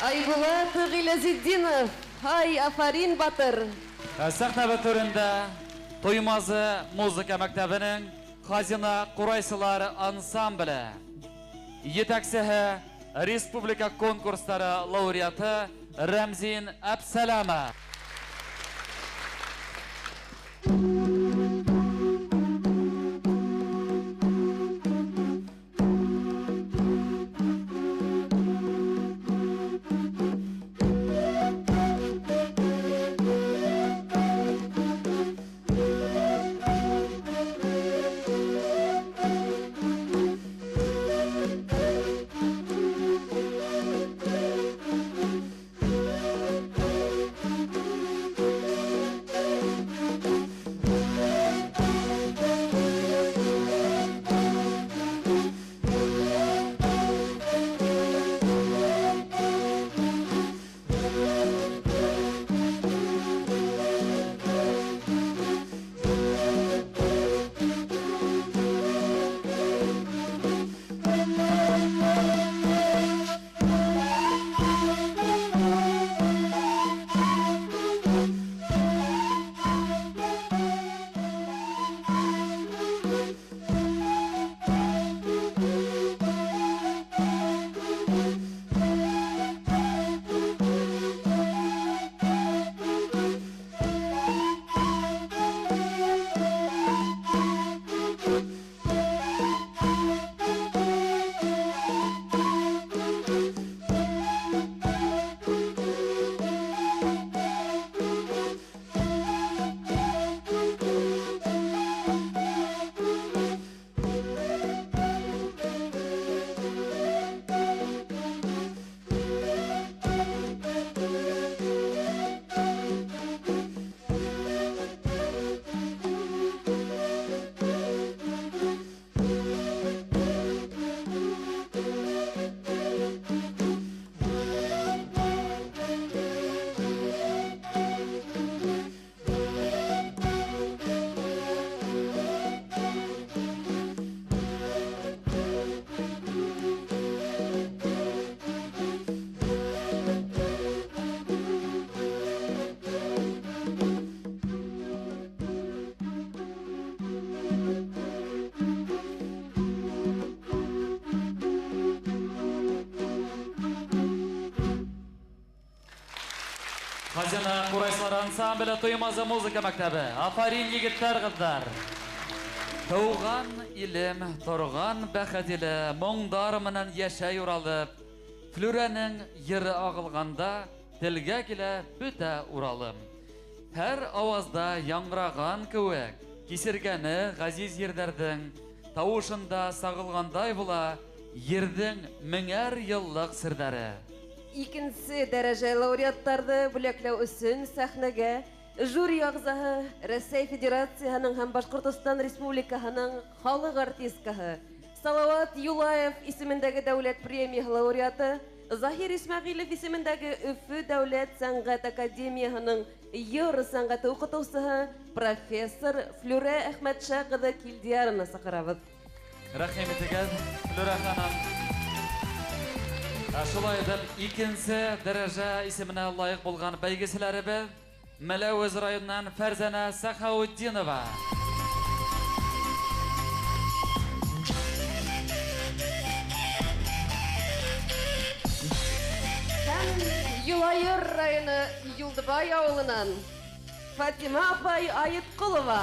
[SPEAKER 1] Айбулат Гилязетдинов, ай Афарин Батыр.
[SPEAKER 2] Сахна бөтөрендә Туймазы музыка мәктәбенең Хазина Курайсылар ансамбле етәкчесе республика конкурслары лауреаты Рәмзин Әбсәләмә. Хазина Курайсылар ансамбле Туймазы музыка мәктәбе. Афарин егеттәр кызлар. Туган илем, торган бәхет иле, моңдар менән яшәй уралып, Флүрәнең йыры агылганда, телгә килә бөтә уралым. Һәр авазда яңгыраган кеүек, кисергәне газиз йөрдәрдең, тавышында сагылгандай була, йөрдең меңәр еллык сирдәре.
[SPEAKER 1] Икенче дәрәҗә лауреаттарды бүләкләү өчен сәхнәгә жюри ягъзаһы, Рәсәй Федерациясының һәм Башкортстан Республикаһының халык артисткаһы Салават Юлаев исемендәге дәүләт премия лауреаты, Захир Исмәгыйлев исемендәге Өфе дәүләт сәнгать академиясының йыр сәнгате укытучысы профессор Флүрә Әхмәтша кызы Килдиярны сакырабыз.
[SPEAKER 2] Рәхим итегез, Флүрә ханым. Шулай итеп, икенче дәрәҗә исеменә лаек булган бәйгеселәребез Мәләвез районыннан Фәрзәнә Сахаутдинова.
[SPEAKER 1] Юлайыр районы Юлдыбай авылынан Фатима апай Айытқұлова.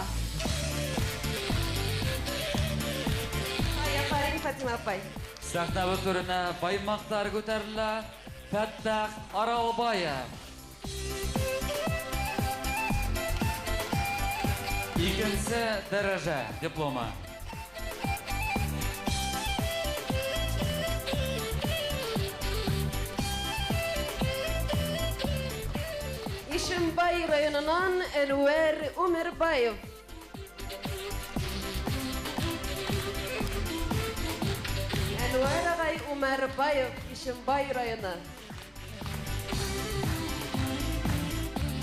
[SPEAKER 1] Аяпарин Фатима апай.
[SPEAKER 2] Сәхнә бөтөренә баймактар күтәрелә. Фәттах Аралбаев. Икенче дәрәҗә дипломы.
[SPEAKER 1] Ишембай районынан Әнвәр Умербаев. Өмәрбаев, Ишембай районы.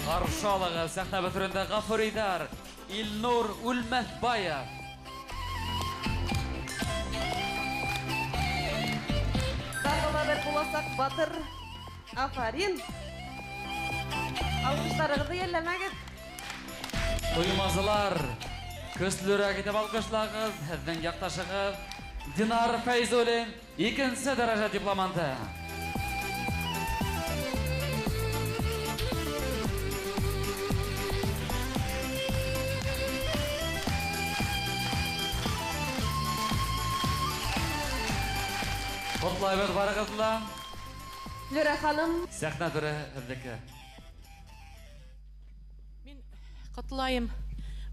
[SPEAKER 2] Қаршалығы сәхна бітірінде ғафуридар Илнур Үлмәтбаев.
[SPEAKER 1] Тағыла бір боласақ батыр. Афарин. Алғыштарығызы елләмәгіз.
[SPEAKER 2] Ұйымазылар, көслірәк етіп алғышлағыз, әздің яқташығыз Динар Файзулин, 2-ші дәрәжә дипломанты. Құтлайбыз барығызла.
[SPEAKER 1] Флюра ханым.
[SPEAKER 2] Сәхна түрі әздікі.
[SPEAKER 7] Мен құтлайым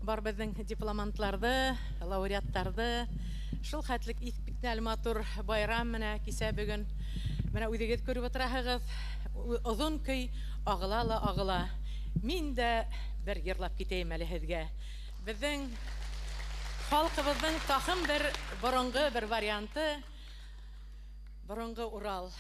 [SPEAKER 7] бар біздің дипломантларды, лауреаттарды. Шыл қәтлік испектәл матур байрам мінә кисә бүгін. Мінә өйдегет көріп отырағығыз. Озон көй ағыла. Мен де бір ерлап кетейім әлі һеҙгә. Біздің халқыбыздың тақым бір бұрынғы бір варианты. Бұрынғы Урал.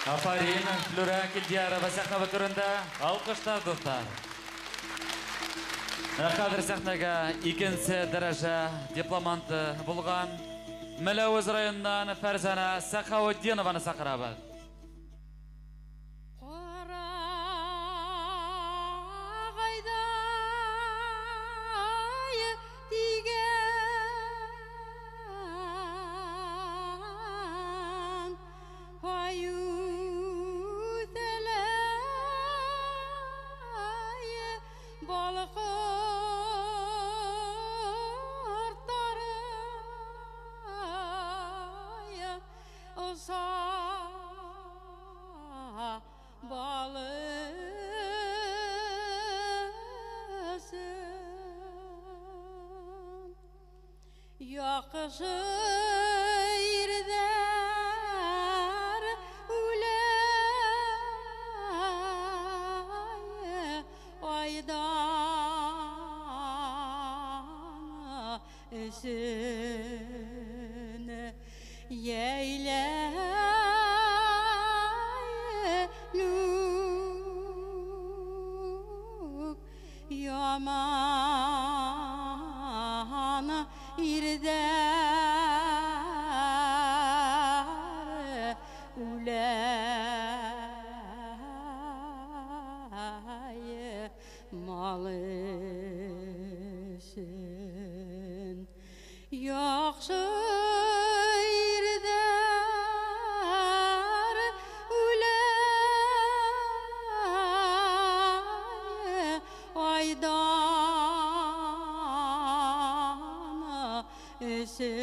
[SPEAKER 2] Афарин, Флюра Килдиярова сәхна бітірінде алқыштар достар. Қазір сәхнеге 2-ші дәрәжә дипломанты болған Мәләуіз районынан Фәрзана Сақауиддинованы сақырабыз.
[SPEAKER 6] балысын яқшы ирдәр үләй айдан өсін ейләлүк яман ирдәр үләй малышын яқшы ирдәр үләй айдан өсін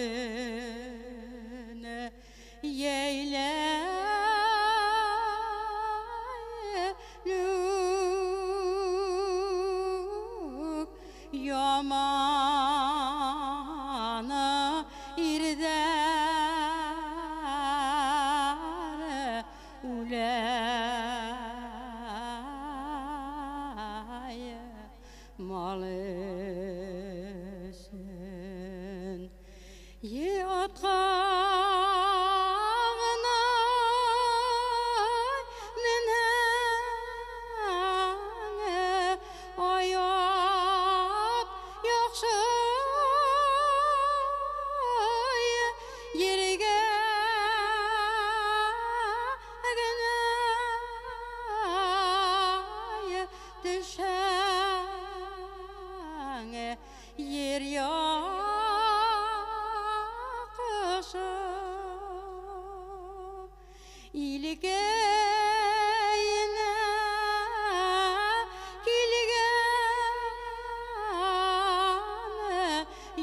[SPEAKER 6] ейләлүк яман ирдәр үләй малышын атқағына мінәңе аят яқшы ерге генә düşәңе ер яқшы илгәйнә килгән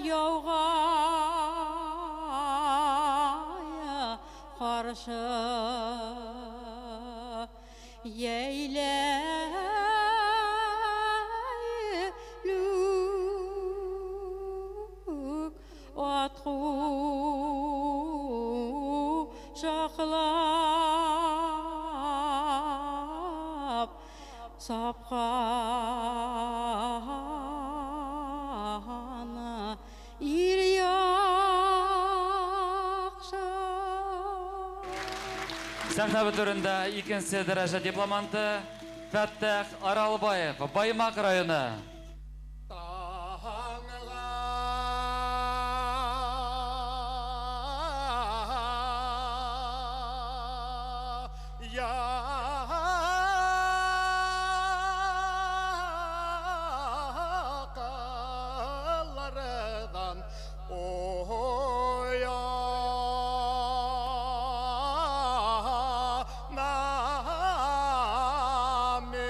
[SPEAKER 6] яуға қаршы ейләлүк атқу шақлап сапқаны ир яқшы.
[SPEAKER 2] Сәхнә түрендә икенче дәрәҗә дипломанты Фәттәх Аралбаев, Баймак районы.
[SPEAKER 3] Namine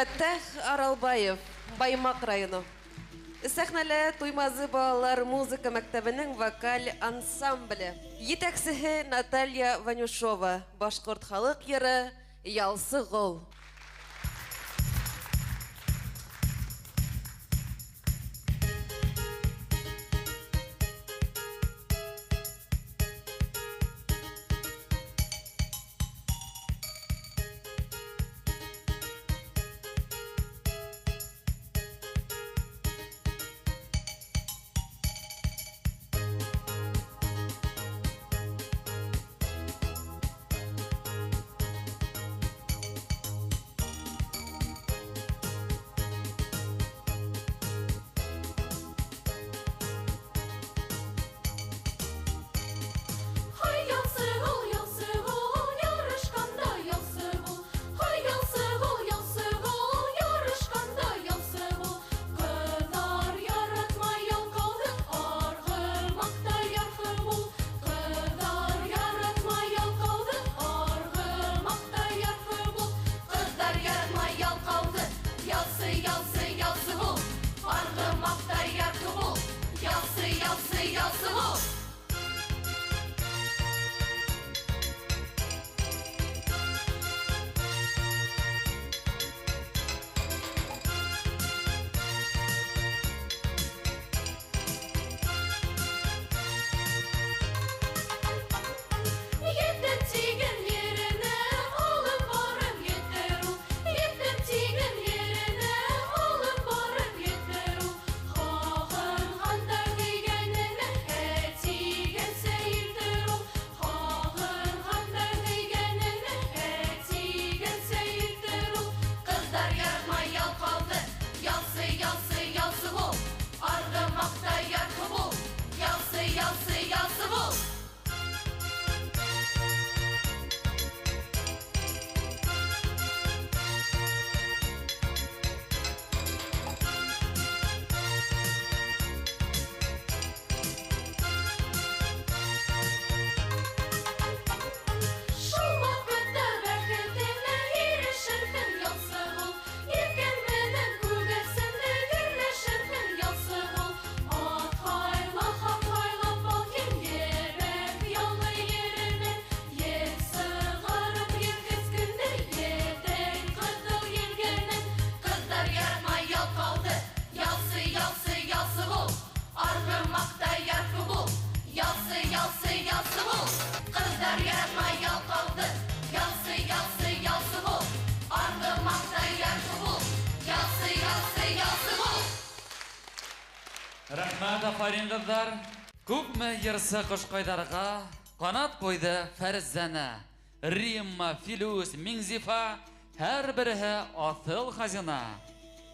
[SPEAKER 1] Фәттәх Аралбаев, Баймак районы. Сәхнәлә Туймазы балалар музыка мәктәбенең вокаль ансамбле. Етәкчесе Наталья Ванюшова, башкорт халык йыры Ялсы гол.
[SPEAKER 2] Рәхмәт, афарин кызлар. Күпме йырсы кошкайдарға канат койды Фәрзәнә, Римма, Филус, Миңзифа, һәр береһе асыл хазина.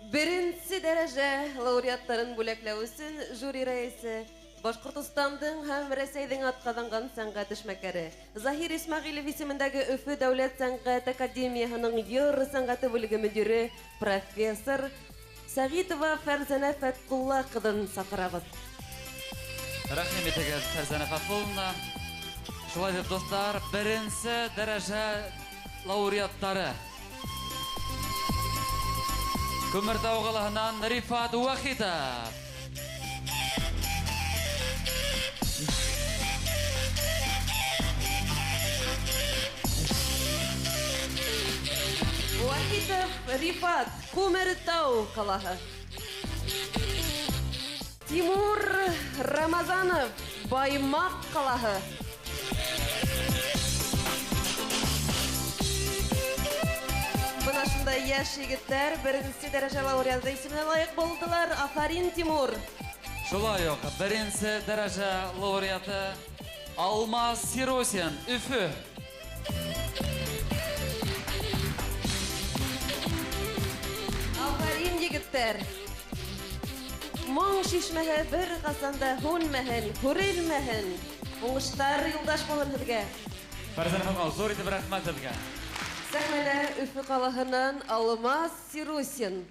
[SPEAKER 1] Беренче дәрәҗә лауреаттарын бүләкләү өчен жюри рәисе Башкортостандың һәм Рәсәйнең атказанган сәнгать эшмәкәре Заһир Исмәгыйлев исемендәге Өфе дәүләт сәнгать академиясының йыр сәнгате бүлеге мөдире профессор Сәгитова Фәрзәнә Фәткулла кызын сакырабыз.
[SPEAKER 2] Рәхим итегез, Фәрзәнә Фәткулловна. Шулай дип, достар, беренче дәрәҗә лауреаттары. Күмертау калаһыннан Рифат Вахитов.
[SPEAKER 1] Вахитов Рифат, Күмертау калаһы. Тимур Рамазанов, Баймак калаһы. Бына шундай яшь егетләр беренче дәрәҗә лауреаты исеменә лаек булдылар. Афарин, Тимур.
[SPEAKER 2] Шулай ук беренче дәрәҗә лауреаты Алмаз Сиросин, Өфе.
[SPEAKER 1] Афарин, егетләр. Моң шишмәһе бер касанда һүнмәһен, күрелмәһен. Уңыштар юлдаш булын һезгә.
[SPEAKER 2] Фәрзәнә Фәткулловна, зур итеп рәхмәт сезгә.
[SPEAKER 1] Сәхнәдә Өфе калаһыннан Алмаз Сиросин.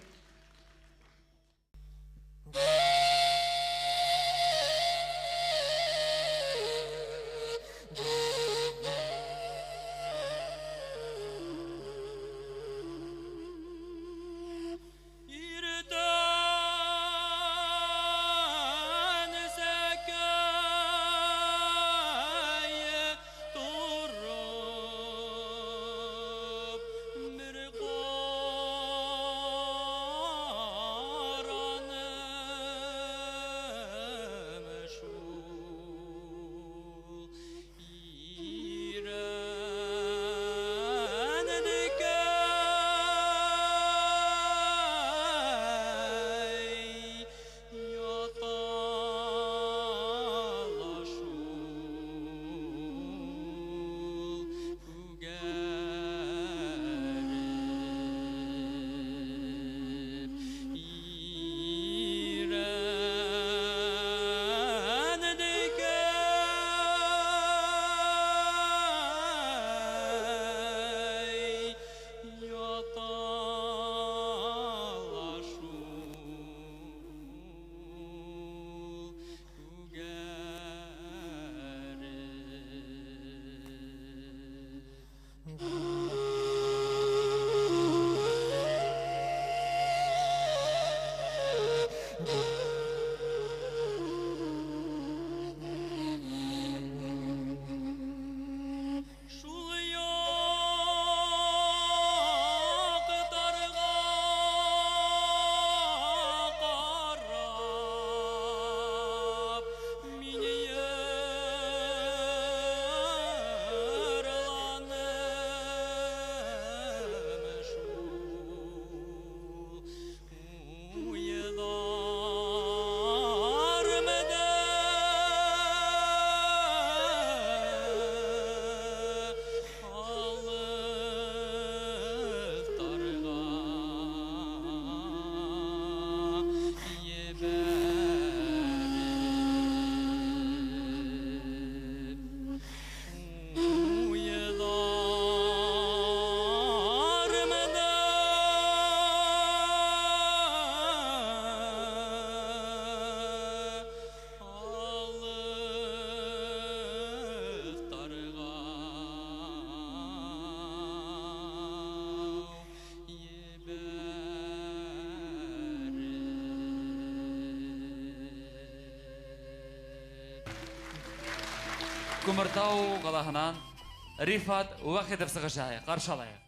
[SPEAKER 2] Күмертау қаласынан Рифат Уахидов сығышай. Қаршалайық.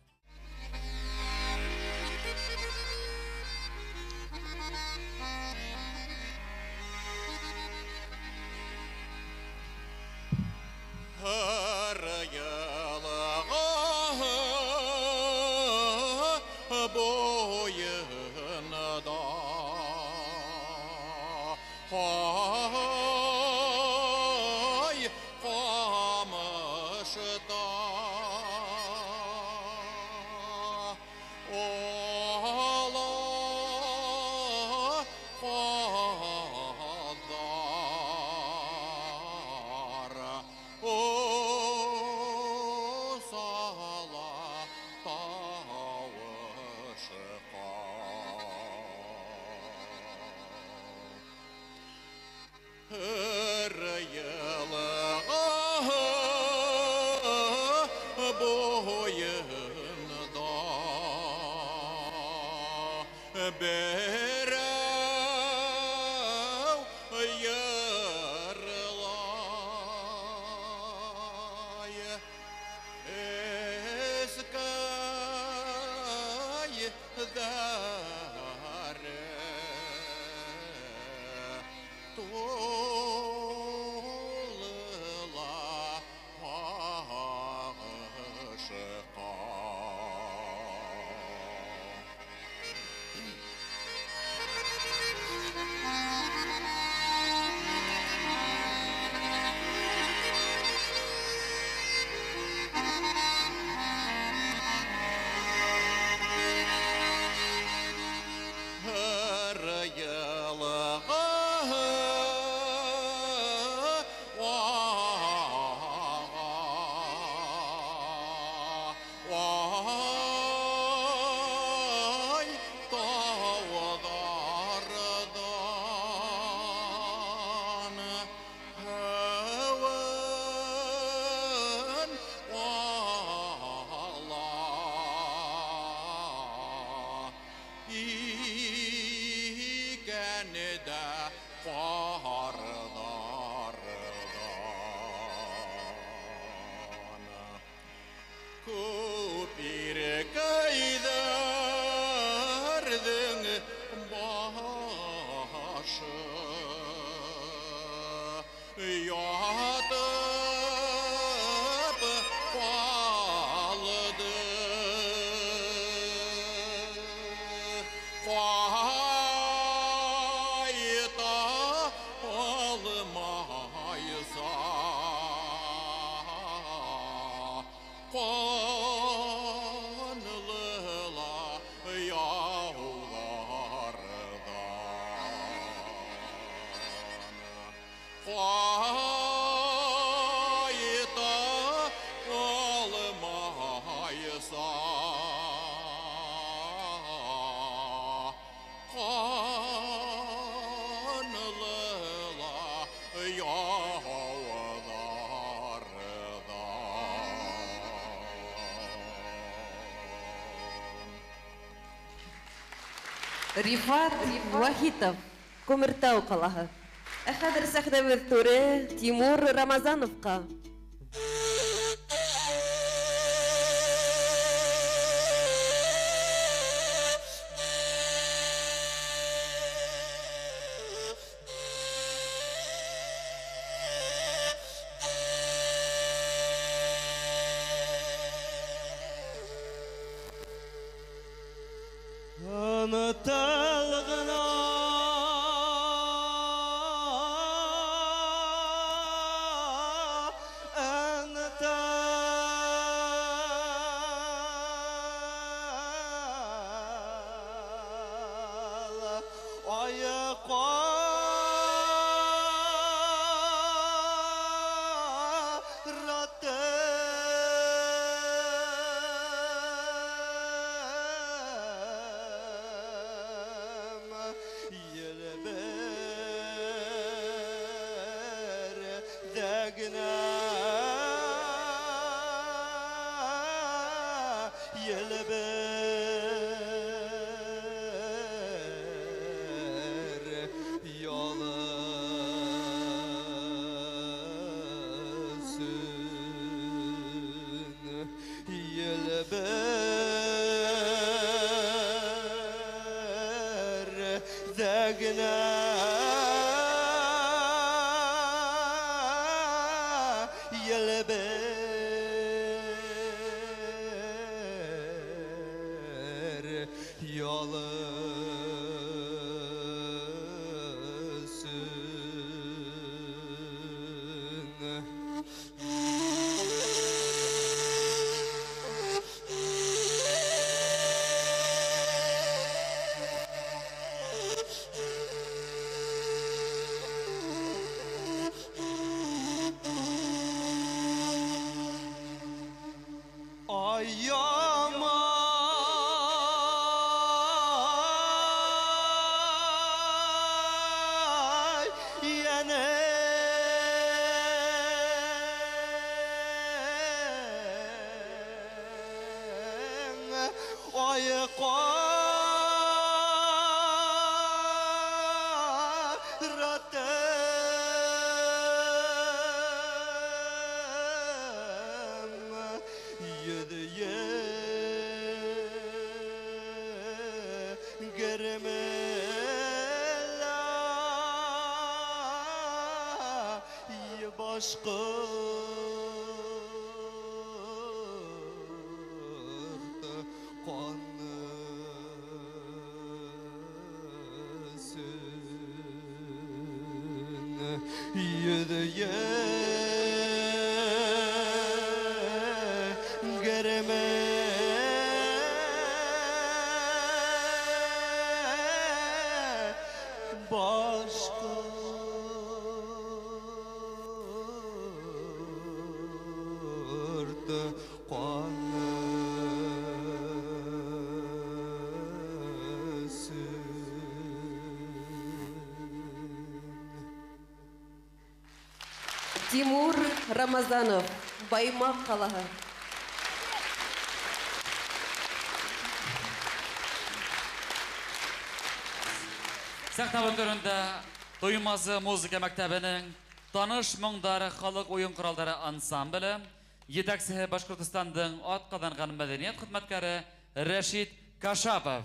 [SPEAKER 1] Рифат Вахитов, Күмертау қаласы. Хәзер сәхнәбез туры Тимур Рамазановка.
[SPEAKER 8] Yolu
[SPEAKER 3] yelber Ayamay yenem Ay karatem Yediye germela başka yediye başka
[SPEAKER 1] Тимур Рамазанов, Баймак қалаһы.
[SPEAKER 2] Сәхнә түрендә Туймазы музыка мәктәбенең таныш моңдары халык уен коралдары ансамбле җитәкчесе Башкортстанның атказанган мәдәният хезмәткәре Рәшит Кашапов.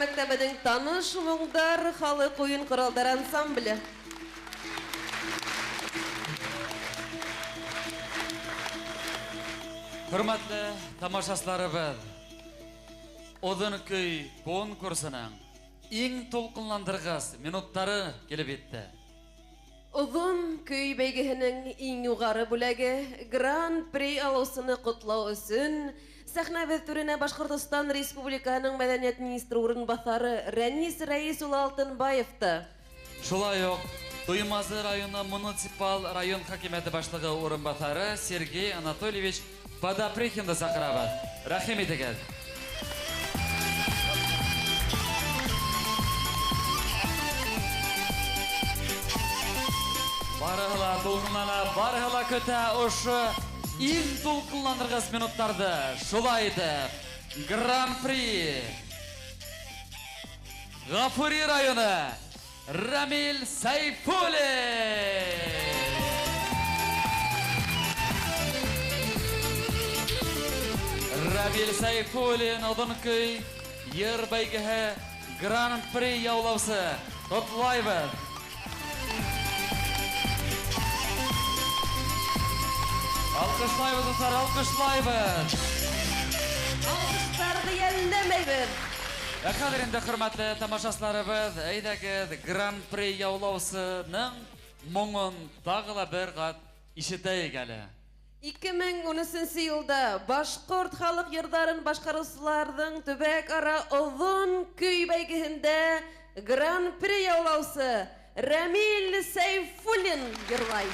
[SPEAKER 1] мәктәбенең таныш моңдар халык уен коралдар ансамбле.
[SPEAKER 2] Hürmetli tamaşaçılarыбыз, Озон көй конкурсының ең толқынландырғыс минуттары келіп етті.
[SPEAKER 1] Озон көй бәйгеһенең иң югары бүләге Гран-при алусыны котлау өчен сәхнәбез түренә Башкортстан Республиканың мәдәният министры урынбасары Рәнис Рәис улы Алтынбаевты.
[SPEAKER 2] Шулай ук Туймазы районы муниципал район хакимияте башлыгы урынбасары Сергей Анатольевич Подоприхинді сақырабыз. Рахим етегіз. Барыгыла толқынлана, барыгыла көтә ұшы ең толқынландырғыз минуттарды шулайды. Гран-при Ғафури районы Рамил Сайфуллин. Рамил Сайфуллин Озон көй ер бәйгеһе Гран-при яулаусы Құтлайбыз. Алқышлайбыз, достар, алқышлайбыз.
[SPEAKER 1] Алкыштарды йәлләмәйбез.
[SPEAKER 2] Хәзер инде хөрмәтле тамашачыларыбыз, әйдәгез Гран-при яулаусының моңын тагыла бер кат ишетәйек әле.
[SPEAKER 1] 2013 елда Башкорт халык йырдарын башкаручыларның төбәк ара Озон көй бәйгеһендә Гран-при яулаусы Рамил Сайфуллин йырлай.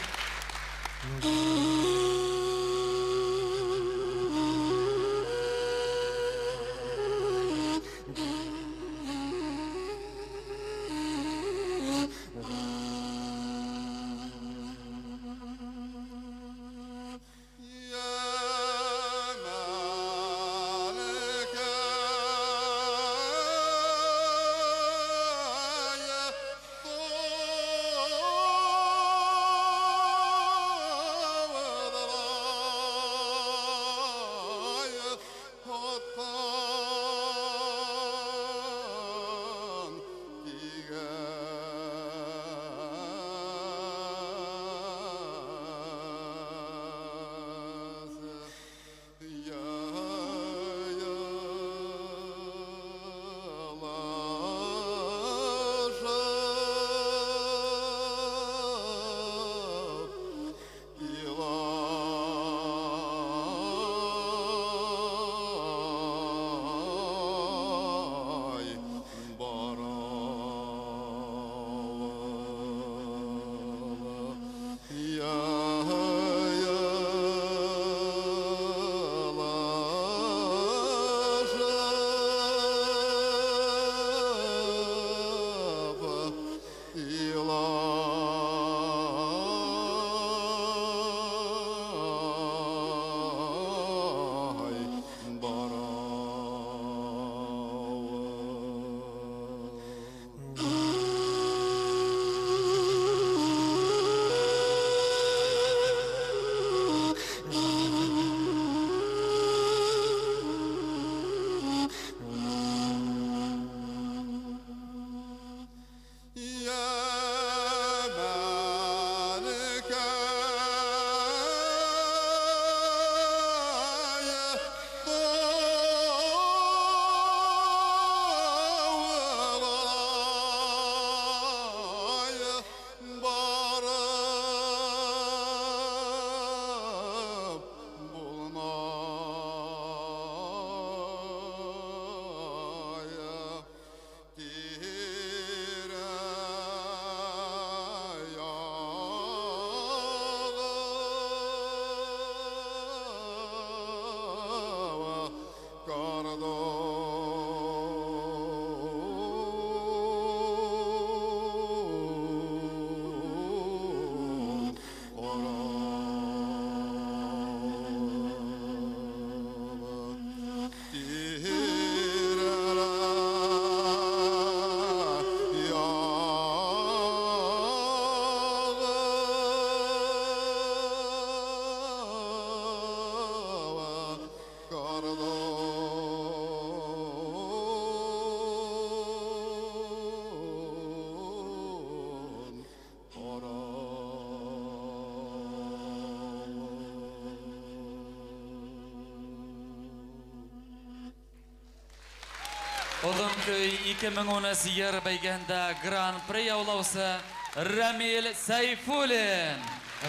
[SPEAKER 2] Озон көй 2010 бәйгендә Гран-при яулаусы Рамил Сайфуллин,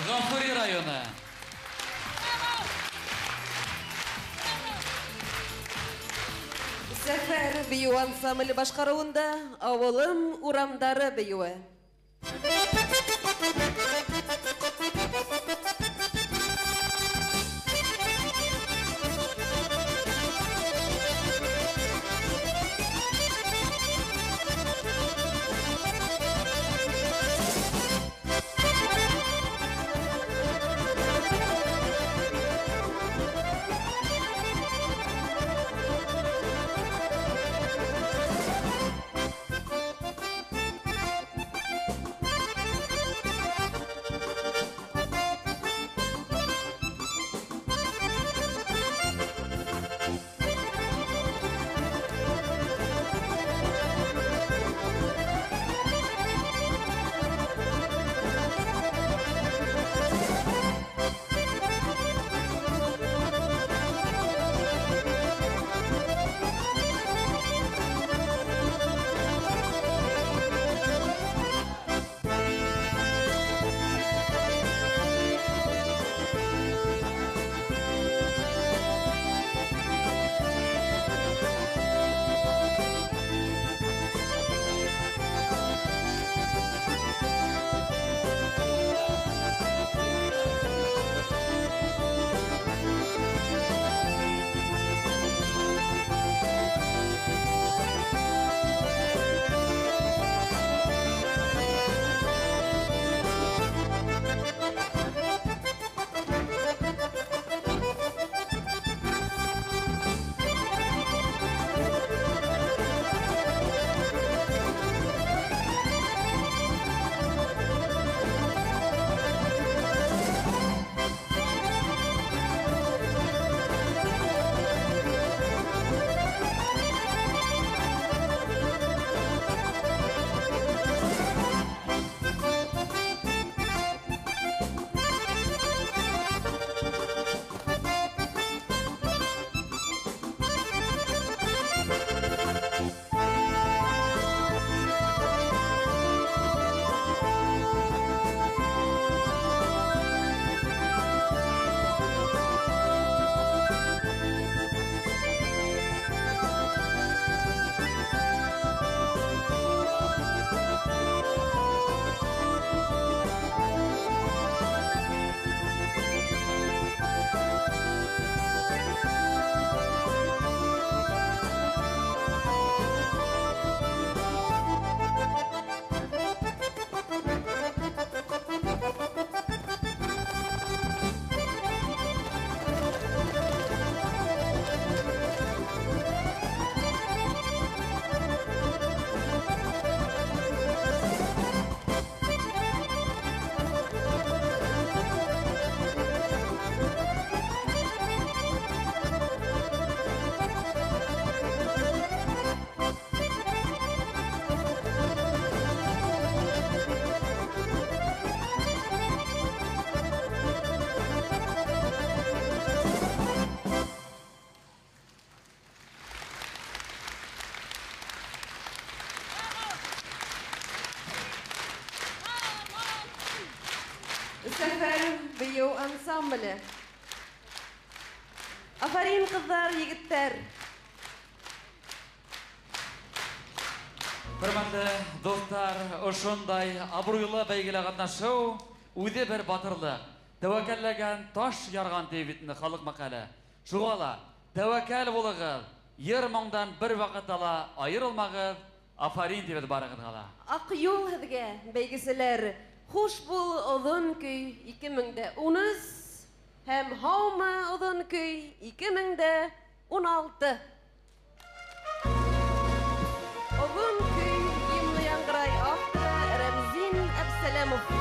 [SPEAKER 2] Гафури районы.
[SPEAKER 1] Сәфәр бию ансамбле башкаруында авылым урамдары биюе. Сәфәр бию ансамбле. Афарин кызлар, егеттер.
[SPEAKER 2] Hörmətli dostlar, ошондай абруйлы бәйгелә катнашу үзе бер батырлык. Тәвәккәлләгән таш ярган дебитне халык мәкале. Шугала тәвәккәл булыгыз. Ер моңдан бер вакыт ала айырылмагыз. Афарин дип барыгыз гала.
[SPEAKER 1] Ак юл һезгә бәйгеселәр. Хуш бул Озон көй 2010 һәм һаумы Озон көй 2016. Озон көй гимны яңгырай авторы Рәмзин Әбсәләмов.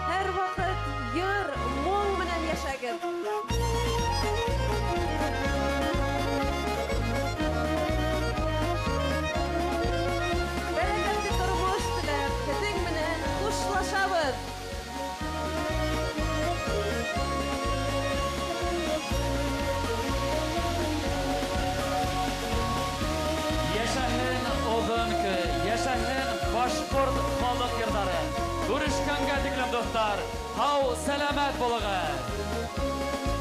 [SPEAKER 1] Her vakit yır, muң менән яшәгез. Бәрәкәтле тормыш теләп, һеҙҙең менән хушлашабыҙ.
[SPEAKER 2] Яшәһен Озон көй, яшәһен башҡорт халыҡ йырҙары. Күрешкәнгә тиклем, дуҫтар, һау, сәләмәт булығыҙ.